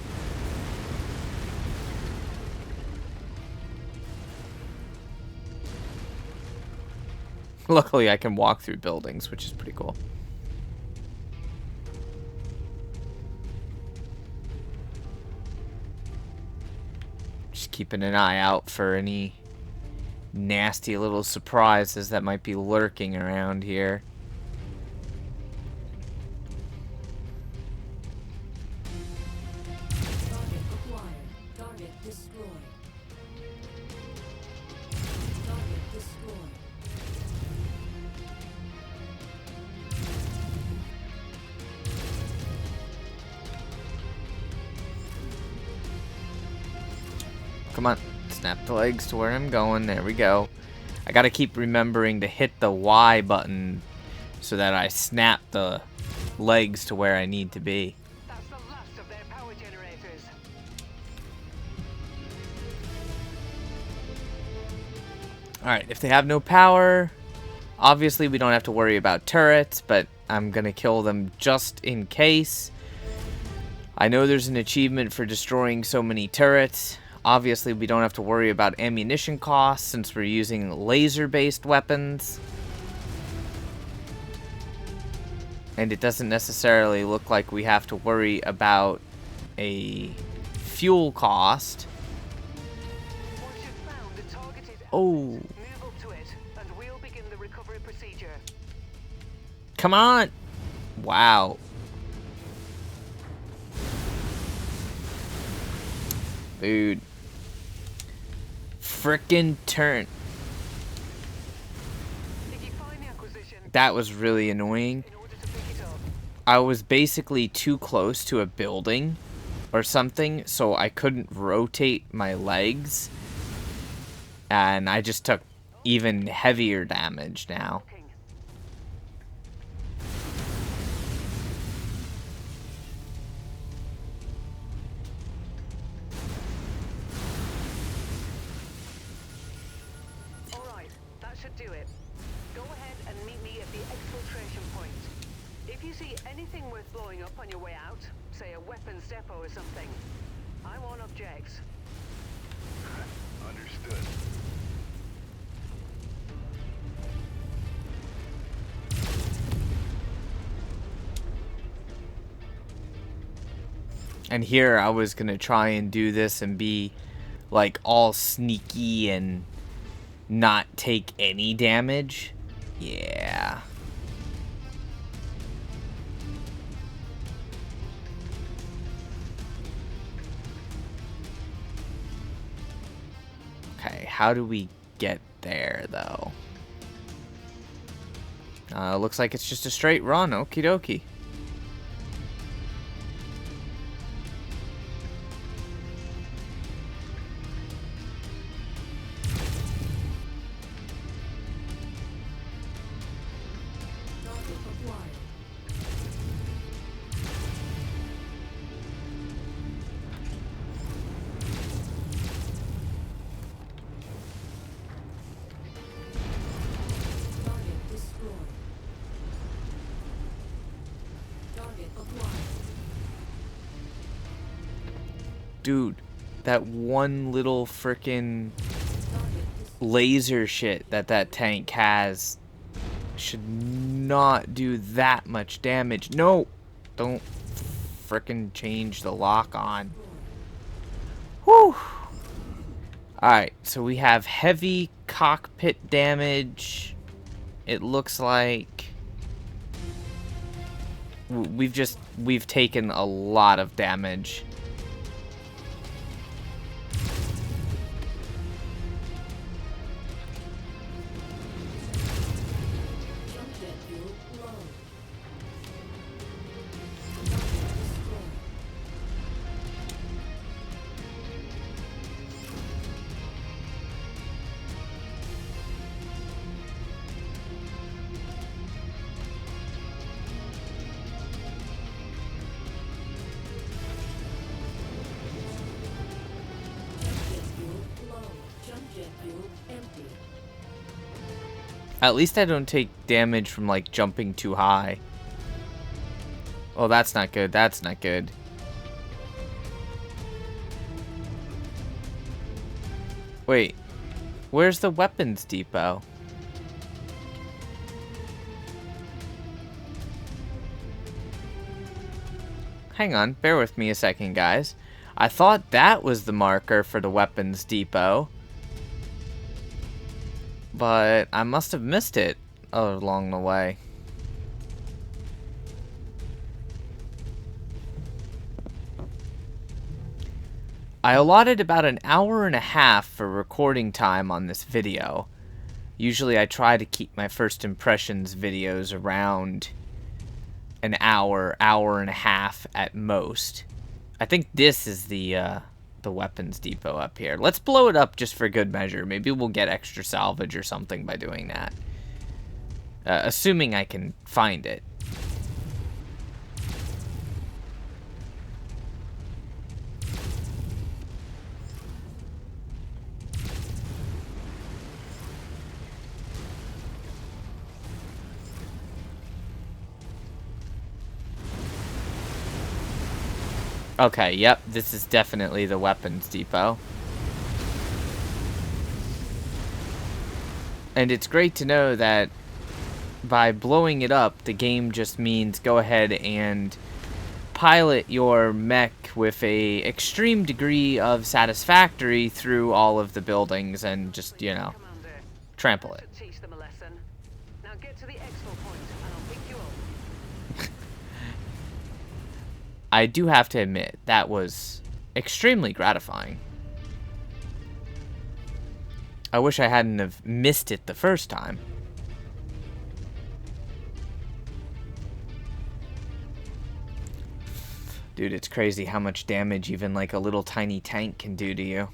[SPEAKER 1] Luckily, I can walk through buildings, which is pretty cool. Just keeping an eye out for any nasty little surprises that might be lurking around here.
[SPEAKER 6] Target acquired. Target destroyed. Target destroyed.
[SPEAKER 1] Come on, snap the legs to where I'm going. There we go. I gotta keep remembering to hit the Y button so that I snap the legs to where I need to be.
[SPEAKER 3] That's the last of their power generators.
[SPEAKER 1] Alright, if they have no power, obviously we don't have to worry about turrets, but I'm gonna kill them just in case. I know there's an achievement for destroying so many turrets. Obviously, we don't have to worry about ammunition costs since we're using laser-based weapons. And it doesn't necessarily look like we have to worry about a fuel cost. Oh. Come on! Wow. Dude. Frickin' turn. That was really annoying. I was basically too close to a building or something, so I couldn't rotate my legs. And I just took even heavier damage now.
[SPEAKER 3] Alright, that should do it. Go ahead and meet me at the exfiltration point. If you see anything worth blowing up on your way out, say a weapons depot or something, I want objects.
[SPEAKER 5] Understood.
[SPEAKER 1] And here I was gonna try and do this and be like all sneaky and not take any damage. Yeah. Okay, how do we get there though? Looks like it's just a straight run. Okie dokie. Dude, that one little frickin' laser shit that tank has should not do that much damage. No! Don't frickin' change the lock on. Whew! Alright, so we have heavy cockpit damage. It looks like we've taken a lot of damage. At least I don't take damage from, like, jumping too high. Oh, that's not good. That's not good. Wait. Where's the weapons depot? Hang on. Bear with me a second, guys. I thought that was the marker for the weapons depot. But I must have missed it along the way. I allotted about an hour and a half for recording time on this video. Usually I try to keep my first impressions videos around an hour, hour and a half at most. I think this is the weapons depot up here. Let's blow it up just for good measure. Maybe we'll get extra salvage or something by doing that. Assuming I can find it. Okay, yep, this is definitely the weapons depot. And it's great to know that by blowing it up, the game just means go ahead and pilot your mech with a extreme degree of satisfactory through all of the buildings and just, you know, trample it.
[SPEAKER 3] Teach them a lesson. Now get to the exfil point and I'll pick you up.
[SPEAKER 1] I do have to admit, that was extremely gratifying. I wish I hadn't have missed it the first time. Dude, it's crazy how much damage even like a little tiny tank can do to you.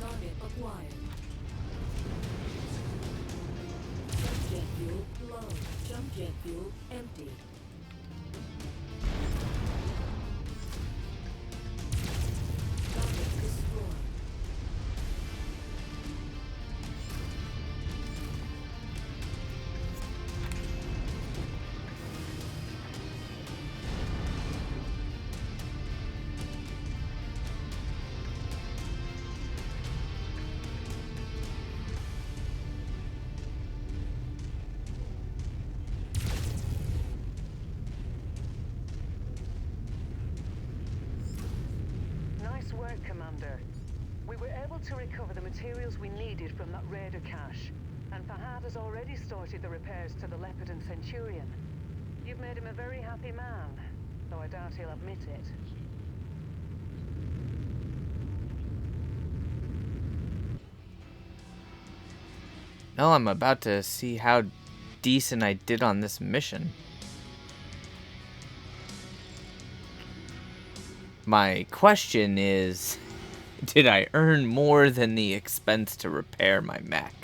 [SPEAKER 6] Target acquired. Jump jet fuel low. Jump jet fuel empty. Target destroyed.
[SPEAKER 3] Nice work, Commander. We were able to recover the materials we needed from that raider cache, and Fahad has already started the repairs to the Leopard and Centurion. You've made him a very happy man, though I doubt he'll admit it.
[SPEAKER 1] Now I'm about to see how decent I did on this mission. My question is, did I earn more than the expense to repair my mech?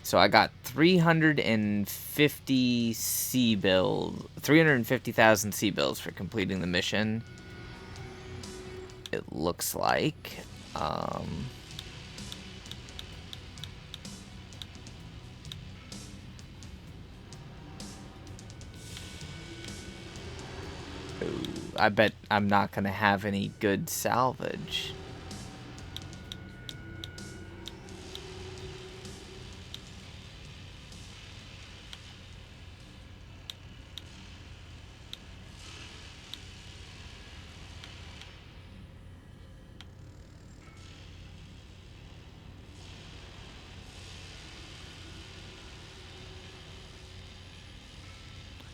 [SPEAKER 1] So I got 350 C bills, 350,000 C bills for completing the mission. It looks like. I bet I'm not gonna have any good salvage.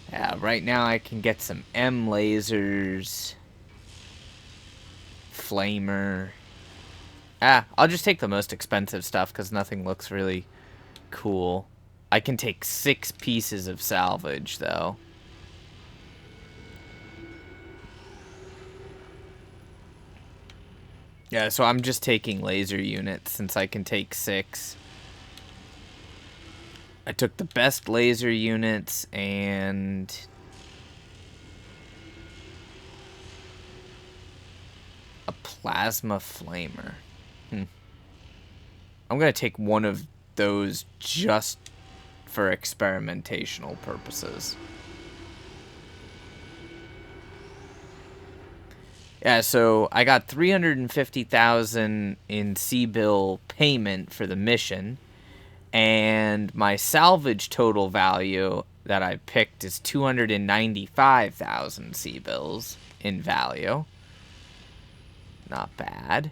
[SPEAKER 1] Yeah, right now I can get some M lasers. Flamer. I'll just take the most expensive stuff because nothing looks really cool. I can take 6 pieces of salvage, though. Yeah, so I'm just taking laser units since I can take 6. I took the best laser units and a plasma flamer. I'm gonna take one of those just for experimentational purposes. Yeah, so I got 350,000 in C-bill payment for the mission. And my salvage total value that I picked is 295,000 C-bills in value. Not bad.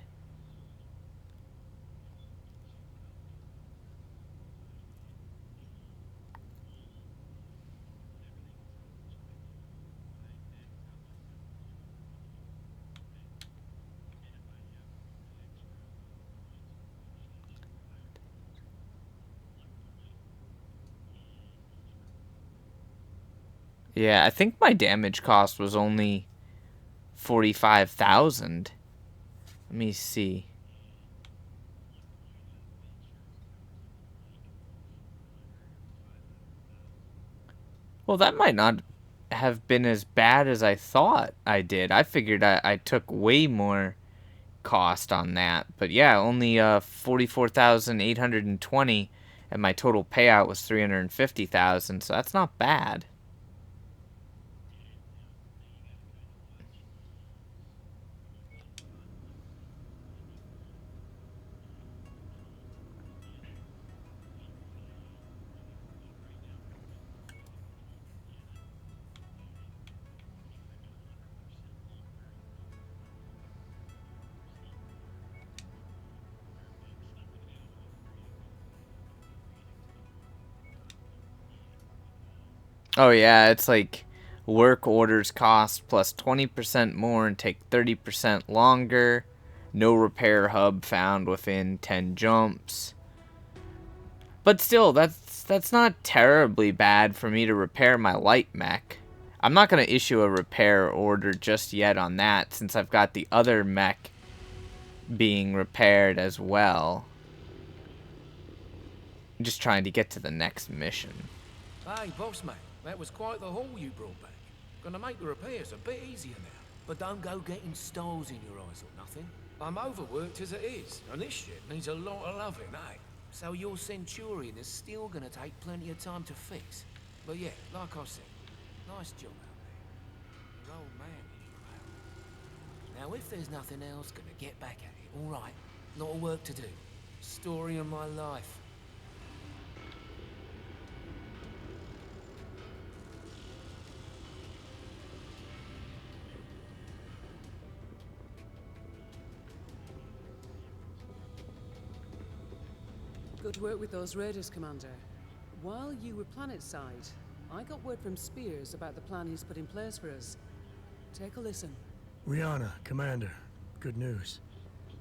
[SPEAKER 1] Yeah, I think my damage cost was only 45,000. Let me see. Well, that might not have been as bad as I thought I did. I figured I took way more cost on that. But yeah, only 44,820, and my total payout was 350,000, so that's not bad. Oh yeah, it's like work orders cost plus 20% more and take 30% longer. No repair hub found within 10 jumps. But still, that's not terribly bad for me to repair my light mech. I'm not going to issue a repair order just yet on that, since I've got the other mech being repaired as well. I'm just trying to get to the next mission.
[SPEAKER 4] Hey, boss mate, that was quite the haul you brought back. Gonna make the repairs a bit easier now. But don't go getting stars in your eyes or nothing. I'm overworked as it is, and this shit needs a lot of loving, eh? So your Centurion is still gonna take plenty of time to fix. But yeah, like I said, nice job out there. Your old man is your pal. Now if there's nothing else, gonna get back at it, alright? Lot of work to do. Story of my life.
[SPEAKER 10] Good work with those raiders, Commander. While you were planetside, I got word from Spears about the plan he's put in place for us. Take a listen.
[SPEAKER 12] Rihanna, Commander. Good news.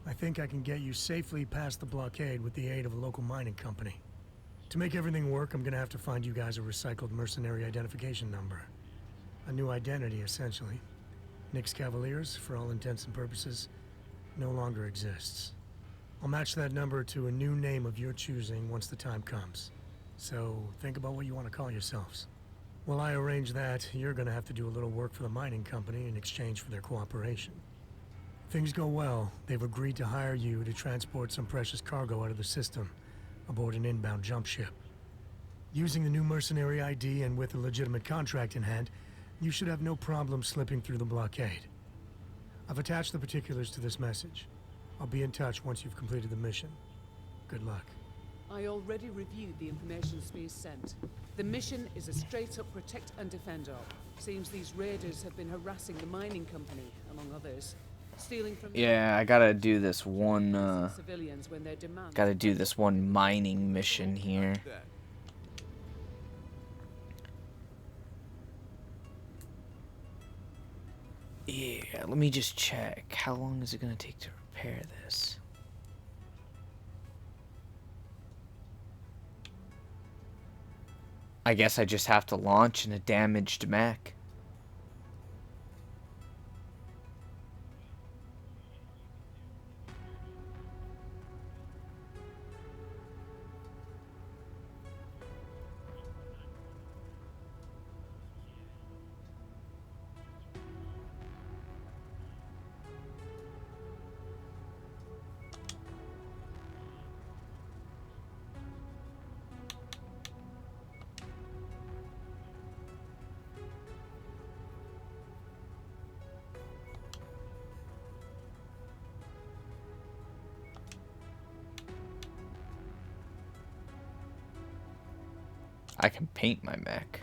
[SPEAKER 12] I think I can get you safely past the blockade with the aid of a local mining company. To make everything work, I'm gonna have to find you guys a recycled mercenary identification number. A new identity, essentially. Nyx Cavaliers, for all intents and purposes, no longer exists. I'll match that number to a new name of your choosing once the time comes. So, think about what you want to call yourselves. While I arrange that, you're gonna have to do a little work for the mining company in exchange for their cooperation. If things go well, they've agreed to hire you to transport some precious cargo out of the system, aboard an inbound jump ship. Using the new mercenary ID and with a legitimate contract in hand, you should have no problem slipping through the blockade. I've attached the particulars to this message. I'll be in touch once you've completed the mission. Good luck.
[SPEAKER 10] I already reviewed the information Spears sent. The mission is a straight-up protect and defend op. Seems these raiders have been harassing the mining company, among others. Stealing from
[SPEAKER 1] Yeah, I gotta do this one,
[SPEAKER 10] civilians when their demands...
[SPEAKER 1] gotta do this one mining mission here. Yeah, let me just check. How long is it gonna take to repair this? I guess I just have to launch in a damaged mech. I can paint my mech.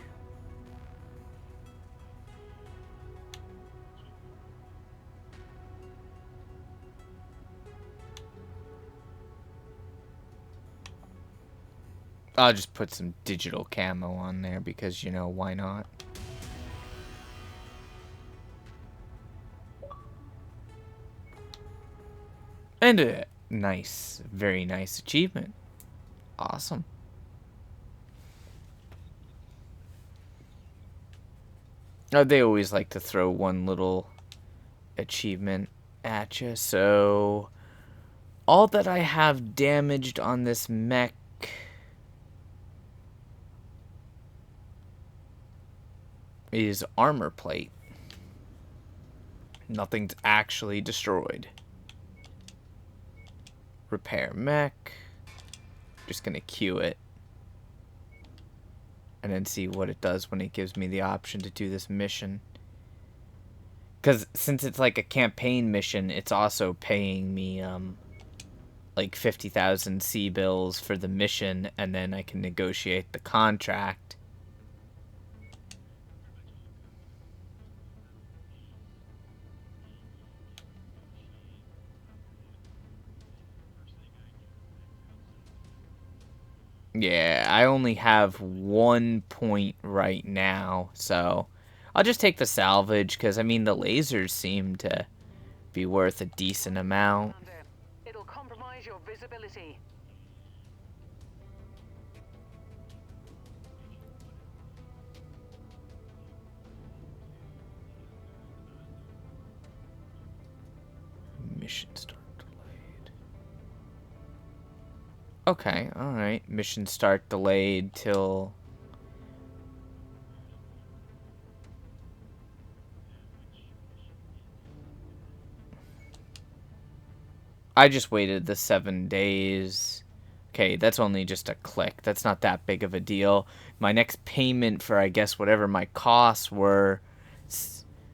[SPEAKER 1] I'll just put some digital camo on there because, you know, why not? And a nice, very nice achievement. Awesome. Oh, they always like to throw one little achievement at you. So, all that I have damaged on this mech is armor plate. Nothing's actually destroyed. Repair mech. Just gonna queue it. And then see what it does when it gives me the option to do this mission. Because since it's like a campaign mission, it's also paying me like 50,000 C bills for the mission, and then I can negotiate the contract. Yeah, I only have 1 point right now, so I'll just take the salvage, because, I mean, the lasers seem to be worth a decent amount.
[SPEAKER 3] It'll compromise your visibility.
[SPEAKER 1] Mission start delayed. Okay, alright. Mission start delayed till... I just waited the 7 days. Okay, that's only just a click. That's not that big of a deal. My next payment for, I guess, whatever my costs were,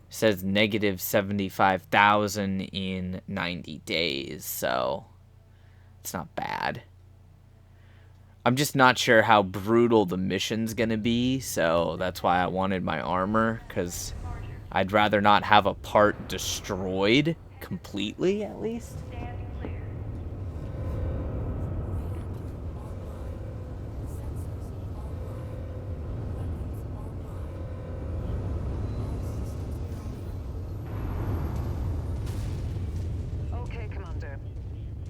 [SPEAKER 1] says negative 75,000 in 90 days, so it's not bad. I'm just not sure how brutal the mission's gonna be, so that's why I wanted my armor, because I'd rather not have a part destroyed completely, at least.
[SPEAKER 3] Okay, Commander.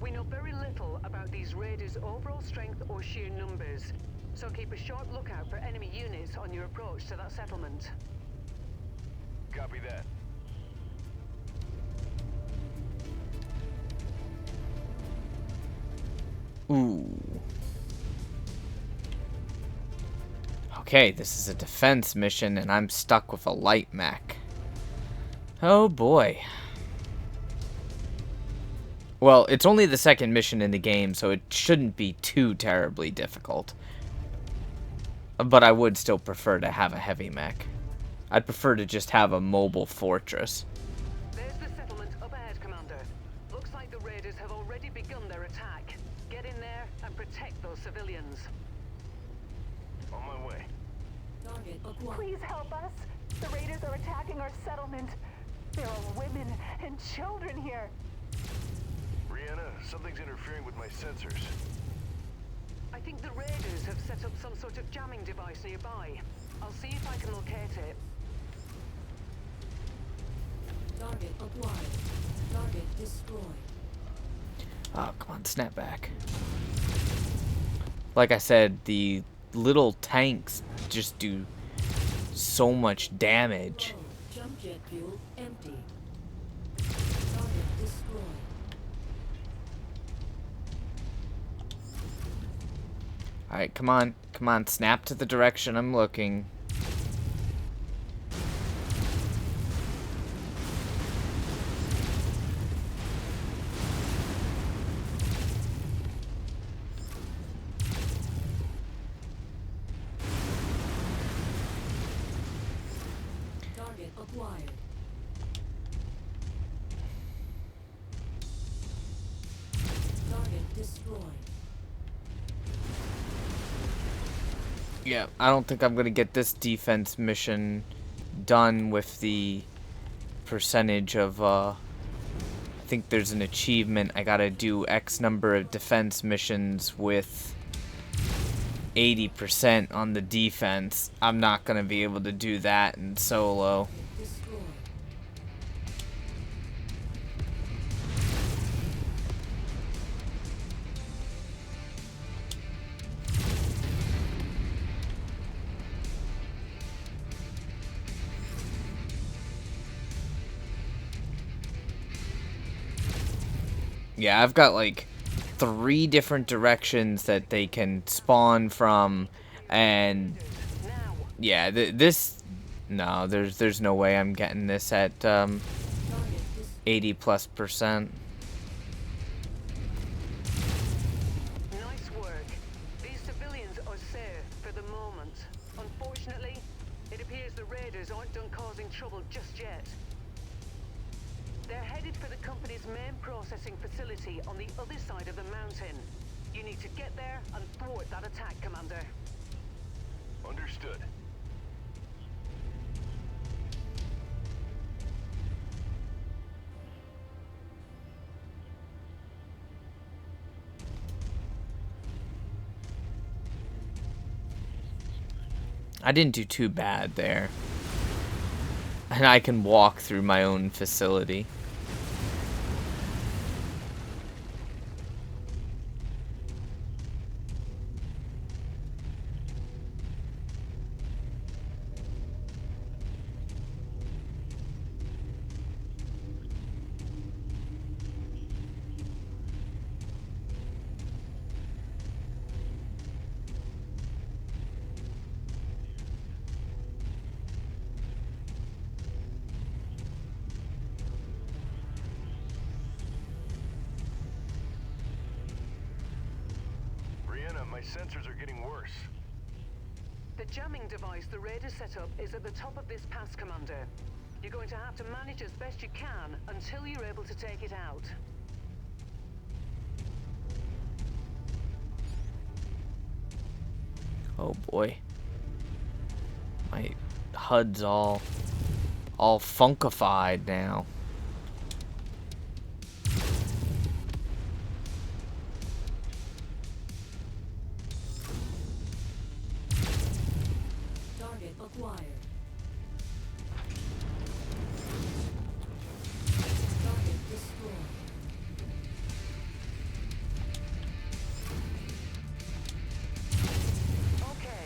[SPEAKER 3] We know very little about these raiders' overall strength or sheer numbers, so keep a sharp lookout for enemy units on your approach to that settlement.
[SPEAKER 5] Copy that.
[SPEAKER 1] Ooh. Okay, this is a defense mission, and I'm stuck with a light mech. Oh boy. Well, it's only the second mission in the game, so it shouldn't be too terribly difficult. But I would still prefer to have a heavy mech. I'd prefer to just have a mobile fortress.
[SPEAKER 3] There's the settlement up ahead, Commander. Looks like the raiders have already begun their attack. Get in there and protect those civilians.
[SPEAKER 5] On my way.
[SPEAKER 6] Target acquired.
[SPEAKER 13] Please help us. The raiders are attacking our settlement. There are women and children here.
[SPEAKER 5] Rihanna, something's interfering with my sensors.
[SPEAKER 3] I think the raiders have set up some sort of jamming device nearby. I'll see if I can locate it.
[SPEAKER 6] Target acquired. Target destroyed.
[SPEAKER 1] Oh, come on, snap back. Like I said, the little tanks just do so much damage.
[SPEAKER 6] Jump jet fuel empty. Target destroyed.
[SPEAKER 1] Alright, come on. Come on, snap to the direction I'm looking.
[SPEAKER 6] Target acquired. Target destroyed.
[SPEAKER 1] Yeah, I don't think I'm gonna get this defense mission done with the percentage of, I think there's an achievement. I gotta do X number of defense missions with 80% on the defense. I'm not gonna be able to do that in solo.
[SPEAKER 6] Destroyed.
[SPEAKER 1] Yeah, I've got like 3 different directions that they can spawn from, and yeah, no, there's no way I'm getting this at 80+%.
[SPEAKER 3] in trouble just yet. They're headed for the company's main processing facility on the other side of the mountain. You need to get there and thwart that attack, Commander.
[SPEAKER 5] Understood.
[SPEAKER 1] I didn't do too bad there. And I can walk through my own facility.
[SPEAKER 5] My sensors are getting worse.
[SPEAKER 3] The jamming device the raiders set up is at the top of this pass, Commander. You're going to have to manage as best you can until you're able to take it out.
[SPEAKER 1] Oh boy. My HUD's all funkified now.
[SPEAKER 6] Target acquired. Target destroyed.
[SPEAKER 3] Okay.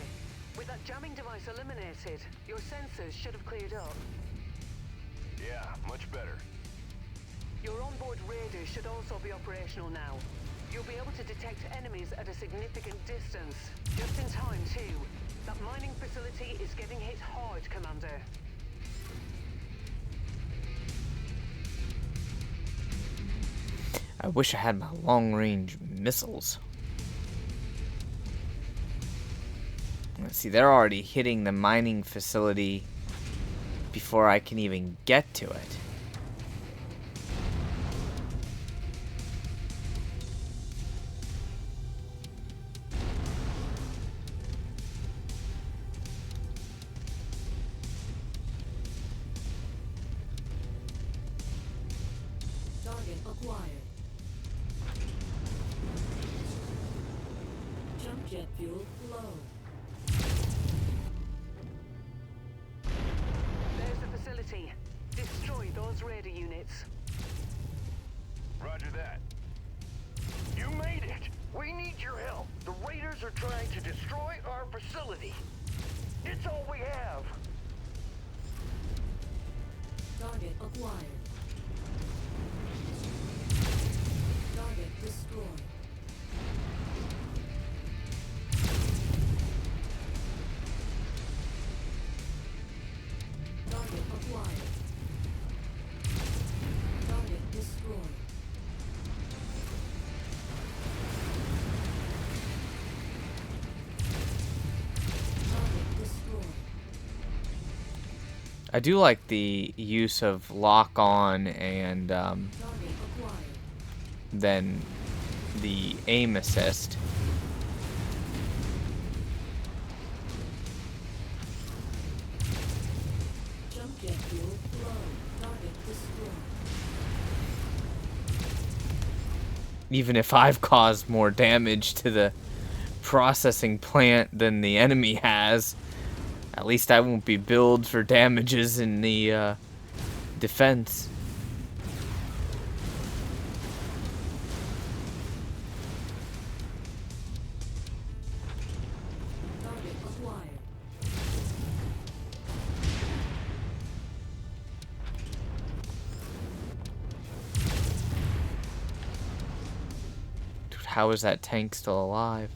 [SPEAKER 3] With that jamming device eliminated, your sensors should have cleared up.
[SPEAKER 5] Yeah, much better.
[SPEAKER 3] Your onboard radar should also be operational now. You'll be able to detect enemies at a significant distance. Just in time, too. That mining facility is getting hit hard, Commander.
[SPEAKER 1] I wish I had my long-range missiles. Let's see, they're already hitting the mining facility before I can even get to it.
[SPEAKER 6] Target acquired. Jump jet fuel low.
[SPEAKER 3] There's the facility. Destroy those radar units.
[SPEAKER 5] Roger that.
[SPEAKER 7] You made it! We need your help. The raiders are trying to destroy our facility. It's all we have.
[SPEAKER 6] Target acquired. Target destroyed. Target acquired. Target destroyed. Target destroyed.
[SPEAKER 1] I do like the use of lock on and
[SPEAKER 6] Target acquired.
[SPEAKER 1] then the aim assist.
[SPEAKER 6] Jump jet fuel low. Target destroyed.
[SPEAKER 1] Even if I've caused more damage to the processing plant than the enemy has, at least I won't be billed for damages in the defense.
[SPEAKER 6] Target acquired.
[SPEAKER 1] Dude, how is that tank still alive?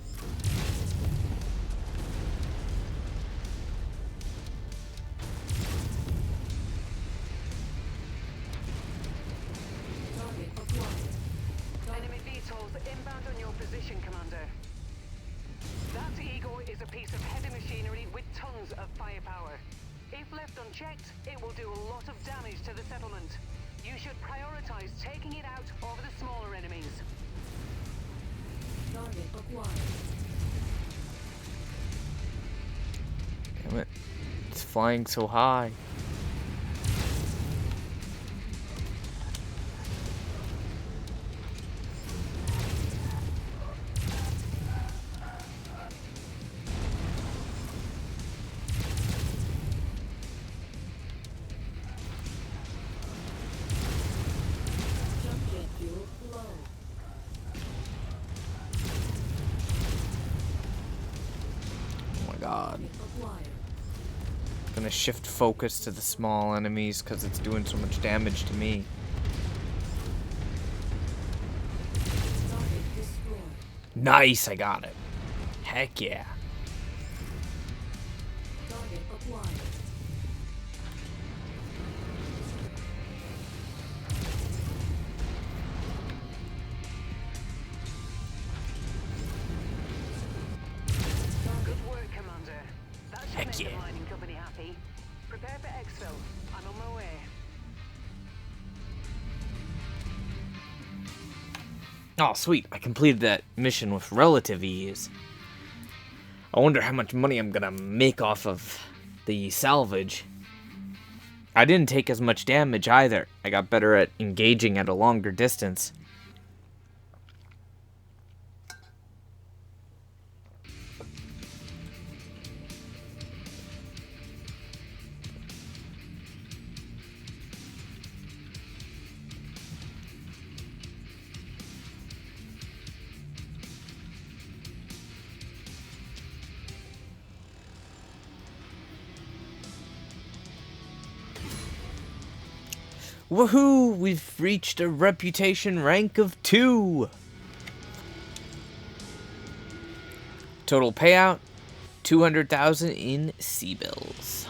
[SPEAKER 6] Target acquired.
[SPEAKER 3] Enemy VTOLs inbound on your position, Commander. That Eagle is a piece of heavy machinery with tons of firepower. If left unchecked, it will do a lot of damage to the settlement. You should prioritize taking it out over the smaller enemies.
[SPEAKER 6] Target acquired.
[SPEAKER 1] Damn it. It's flying so high.
[SPEAKER 6] Jump jet fuel low.
[SPEAKER 1] Oh my god.
[SPEAKER 6] Target acquired.
[SPEAKER 1] Gonna shift focus to the small enemies because it's doing so much damage to me.
[SPEAKER 6] Target destroyed.
[SPEAKER 1] Nice, I got it. Heck yeah.
[SPEAKER 6] Target acquired.
[SPEAKER 3] Good work, Commander. That should
[SPEAKER 1] Heck
[SPEAKER 3] make
[SPEAKER 1] yeah.
[SPEAKER 3] the mining company happy. Prepare for exfil. I'm on my way.
[SPEAKER 1] Oh, sweet. I completed that mission with relative ease. I wonder how much money I'm gonna make off of the salvage. I didn't take as much damage either. I got better at engaging at a longer distance. Woohoo! We've reached a reputation rank of 2! Total payout, 200,000 in C-bills.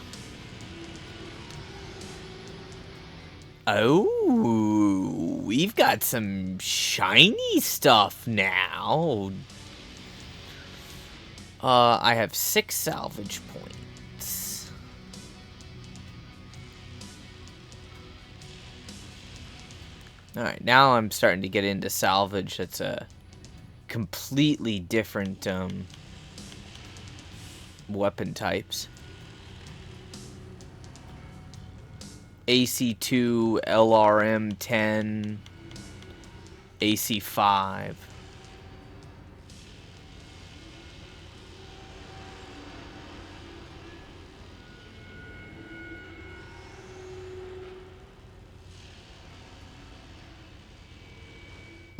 [SPEAKER 1] Oh, we've got some shiny stuff now. I have 6 salvage points. Alright, now I'm starting to get into salvage. That's a completely different weapon types. AC2, LRM-10, AC5.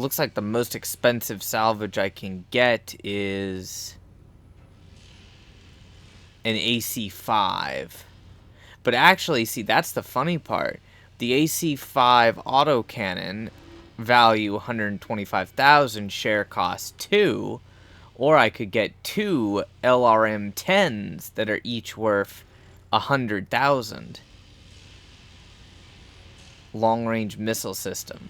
[SPEAKER 1] Looks like the most expensive salvage I can get is an AC5. But actually, see, that's the funny part. The AC5 autocannon value 125,000, share cost 2, or I could get 2 LRM-10s that are each worth 100,000. Long-range missile system.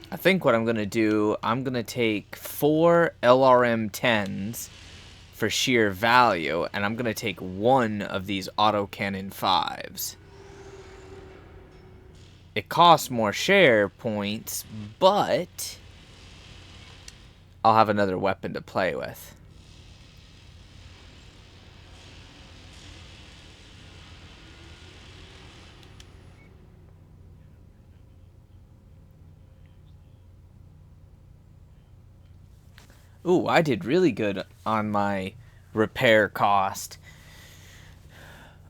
[SPEAKER 1] I think what I'm going to do, I'm going to take 4 LRM-10s for sheer value, and I'm going to take 1 of these autocannon 5s. It costs more share points, but I'll have another weapon to play with. Ooh, I did really good on my repair cost.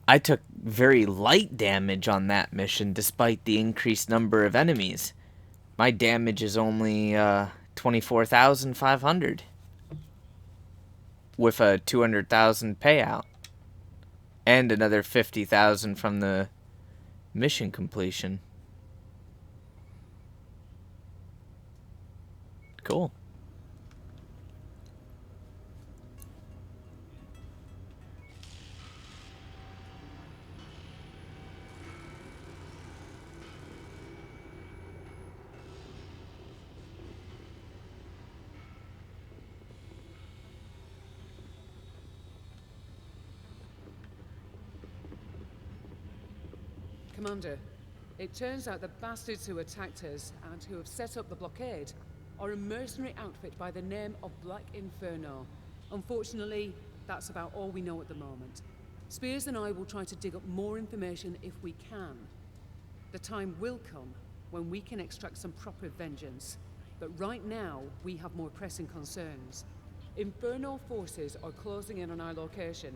[SPEAKER 1] I took very light damage on that mission despite the increased number of enemies. My damage is only 24,500 with a 200,000 payout and another 50,000 from the mission completion. Cool.
[SPEAKER 10] Commander, it turns out the bastards who attacked us and who have set up the blockade are a mercenary outfit by the name of Black Inferno. Unfortunately, that's about all we know at the moment. Spears and I will try to dig up more information if we can. The time will come when we can extract some proper vengeance. But right now, we have more pressing concerns. Inferno forces are closing in on our location.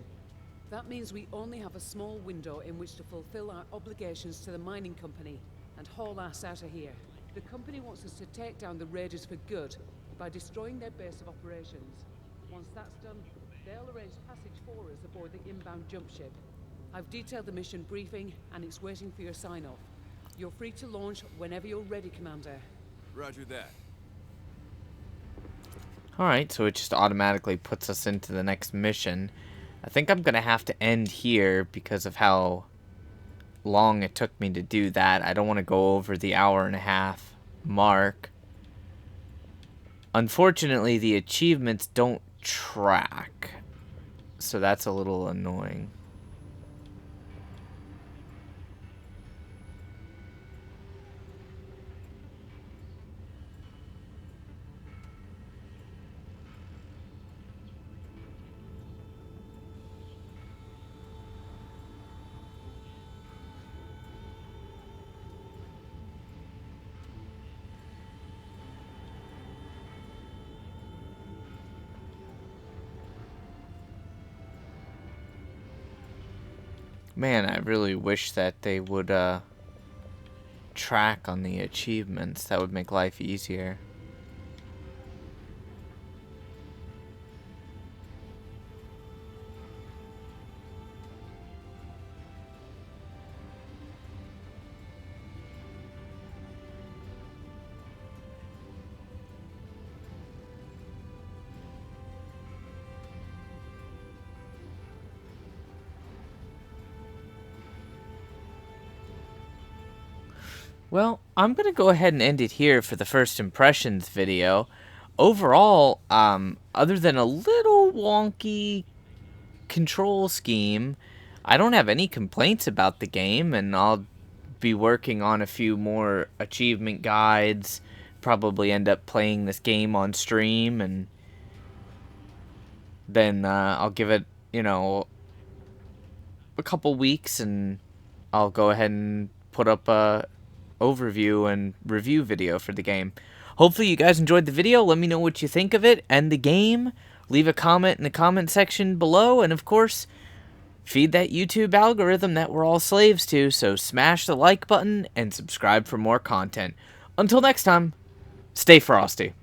[SPEAKER 10] That means we only have a small window in which to fulfill our obligations to the mining company and haul ass out of here. The company wants us to take down the raiders for good by destroying their base of operations. Once that's done, they'll arrange passage for us aboard the inbound jump ship. I've detailed the mission briefing, and it's waiting for your sign-off. You're free to launch whenever you're ready, Commander.
[SPEAKER 11] Roger that.
[SPEAKER 1] Alright, so it just automatically puts us into the next mission. I think I'm going to have to end here because of how long it took me to do that. I don't want to go over the hour-and-a-half mark. Unfortunately, the achievements don't track, so that's a little annoying. Man, I really wish that they would track on the achievements. That would make life easier. Well, I'm going to go ahead and end it here for the first impressions video. Overall, other than a little wonky control scheme, I don't have any complaints about the game, and I'll be working on a few more achievement guides, probably end up playing this game on stream, and then I'll give it, you know, a couple weeks, and I'll go ahead and put up a overview and review video for the game. Hopefully you guys enjoyed the video. Let me know what you think of it and the game. Leave a comment in the comment section below, and of course, feed that YouTube algorithm that we're all slaves to, so smash the like button and subscribe for more content. Until next time, stay frosty.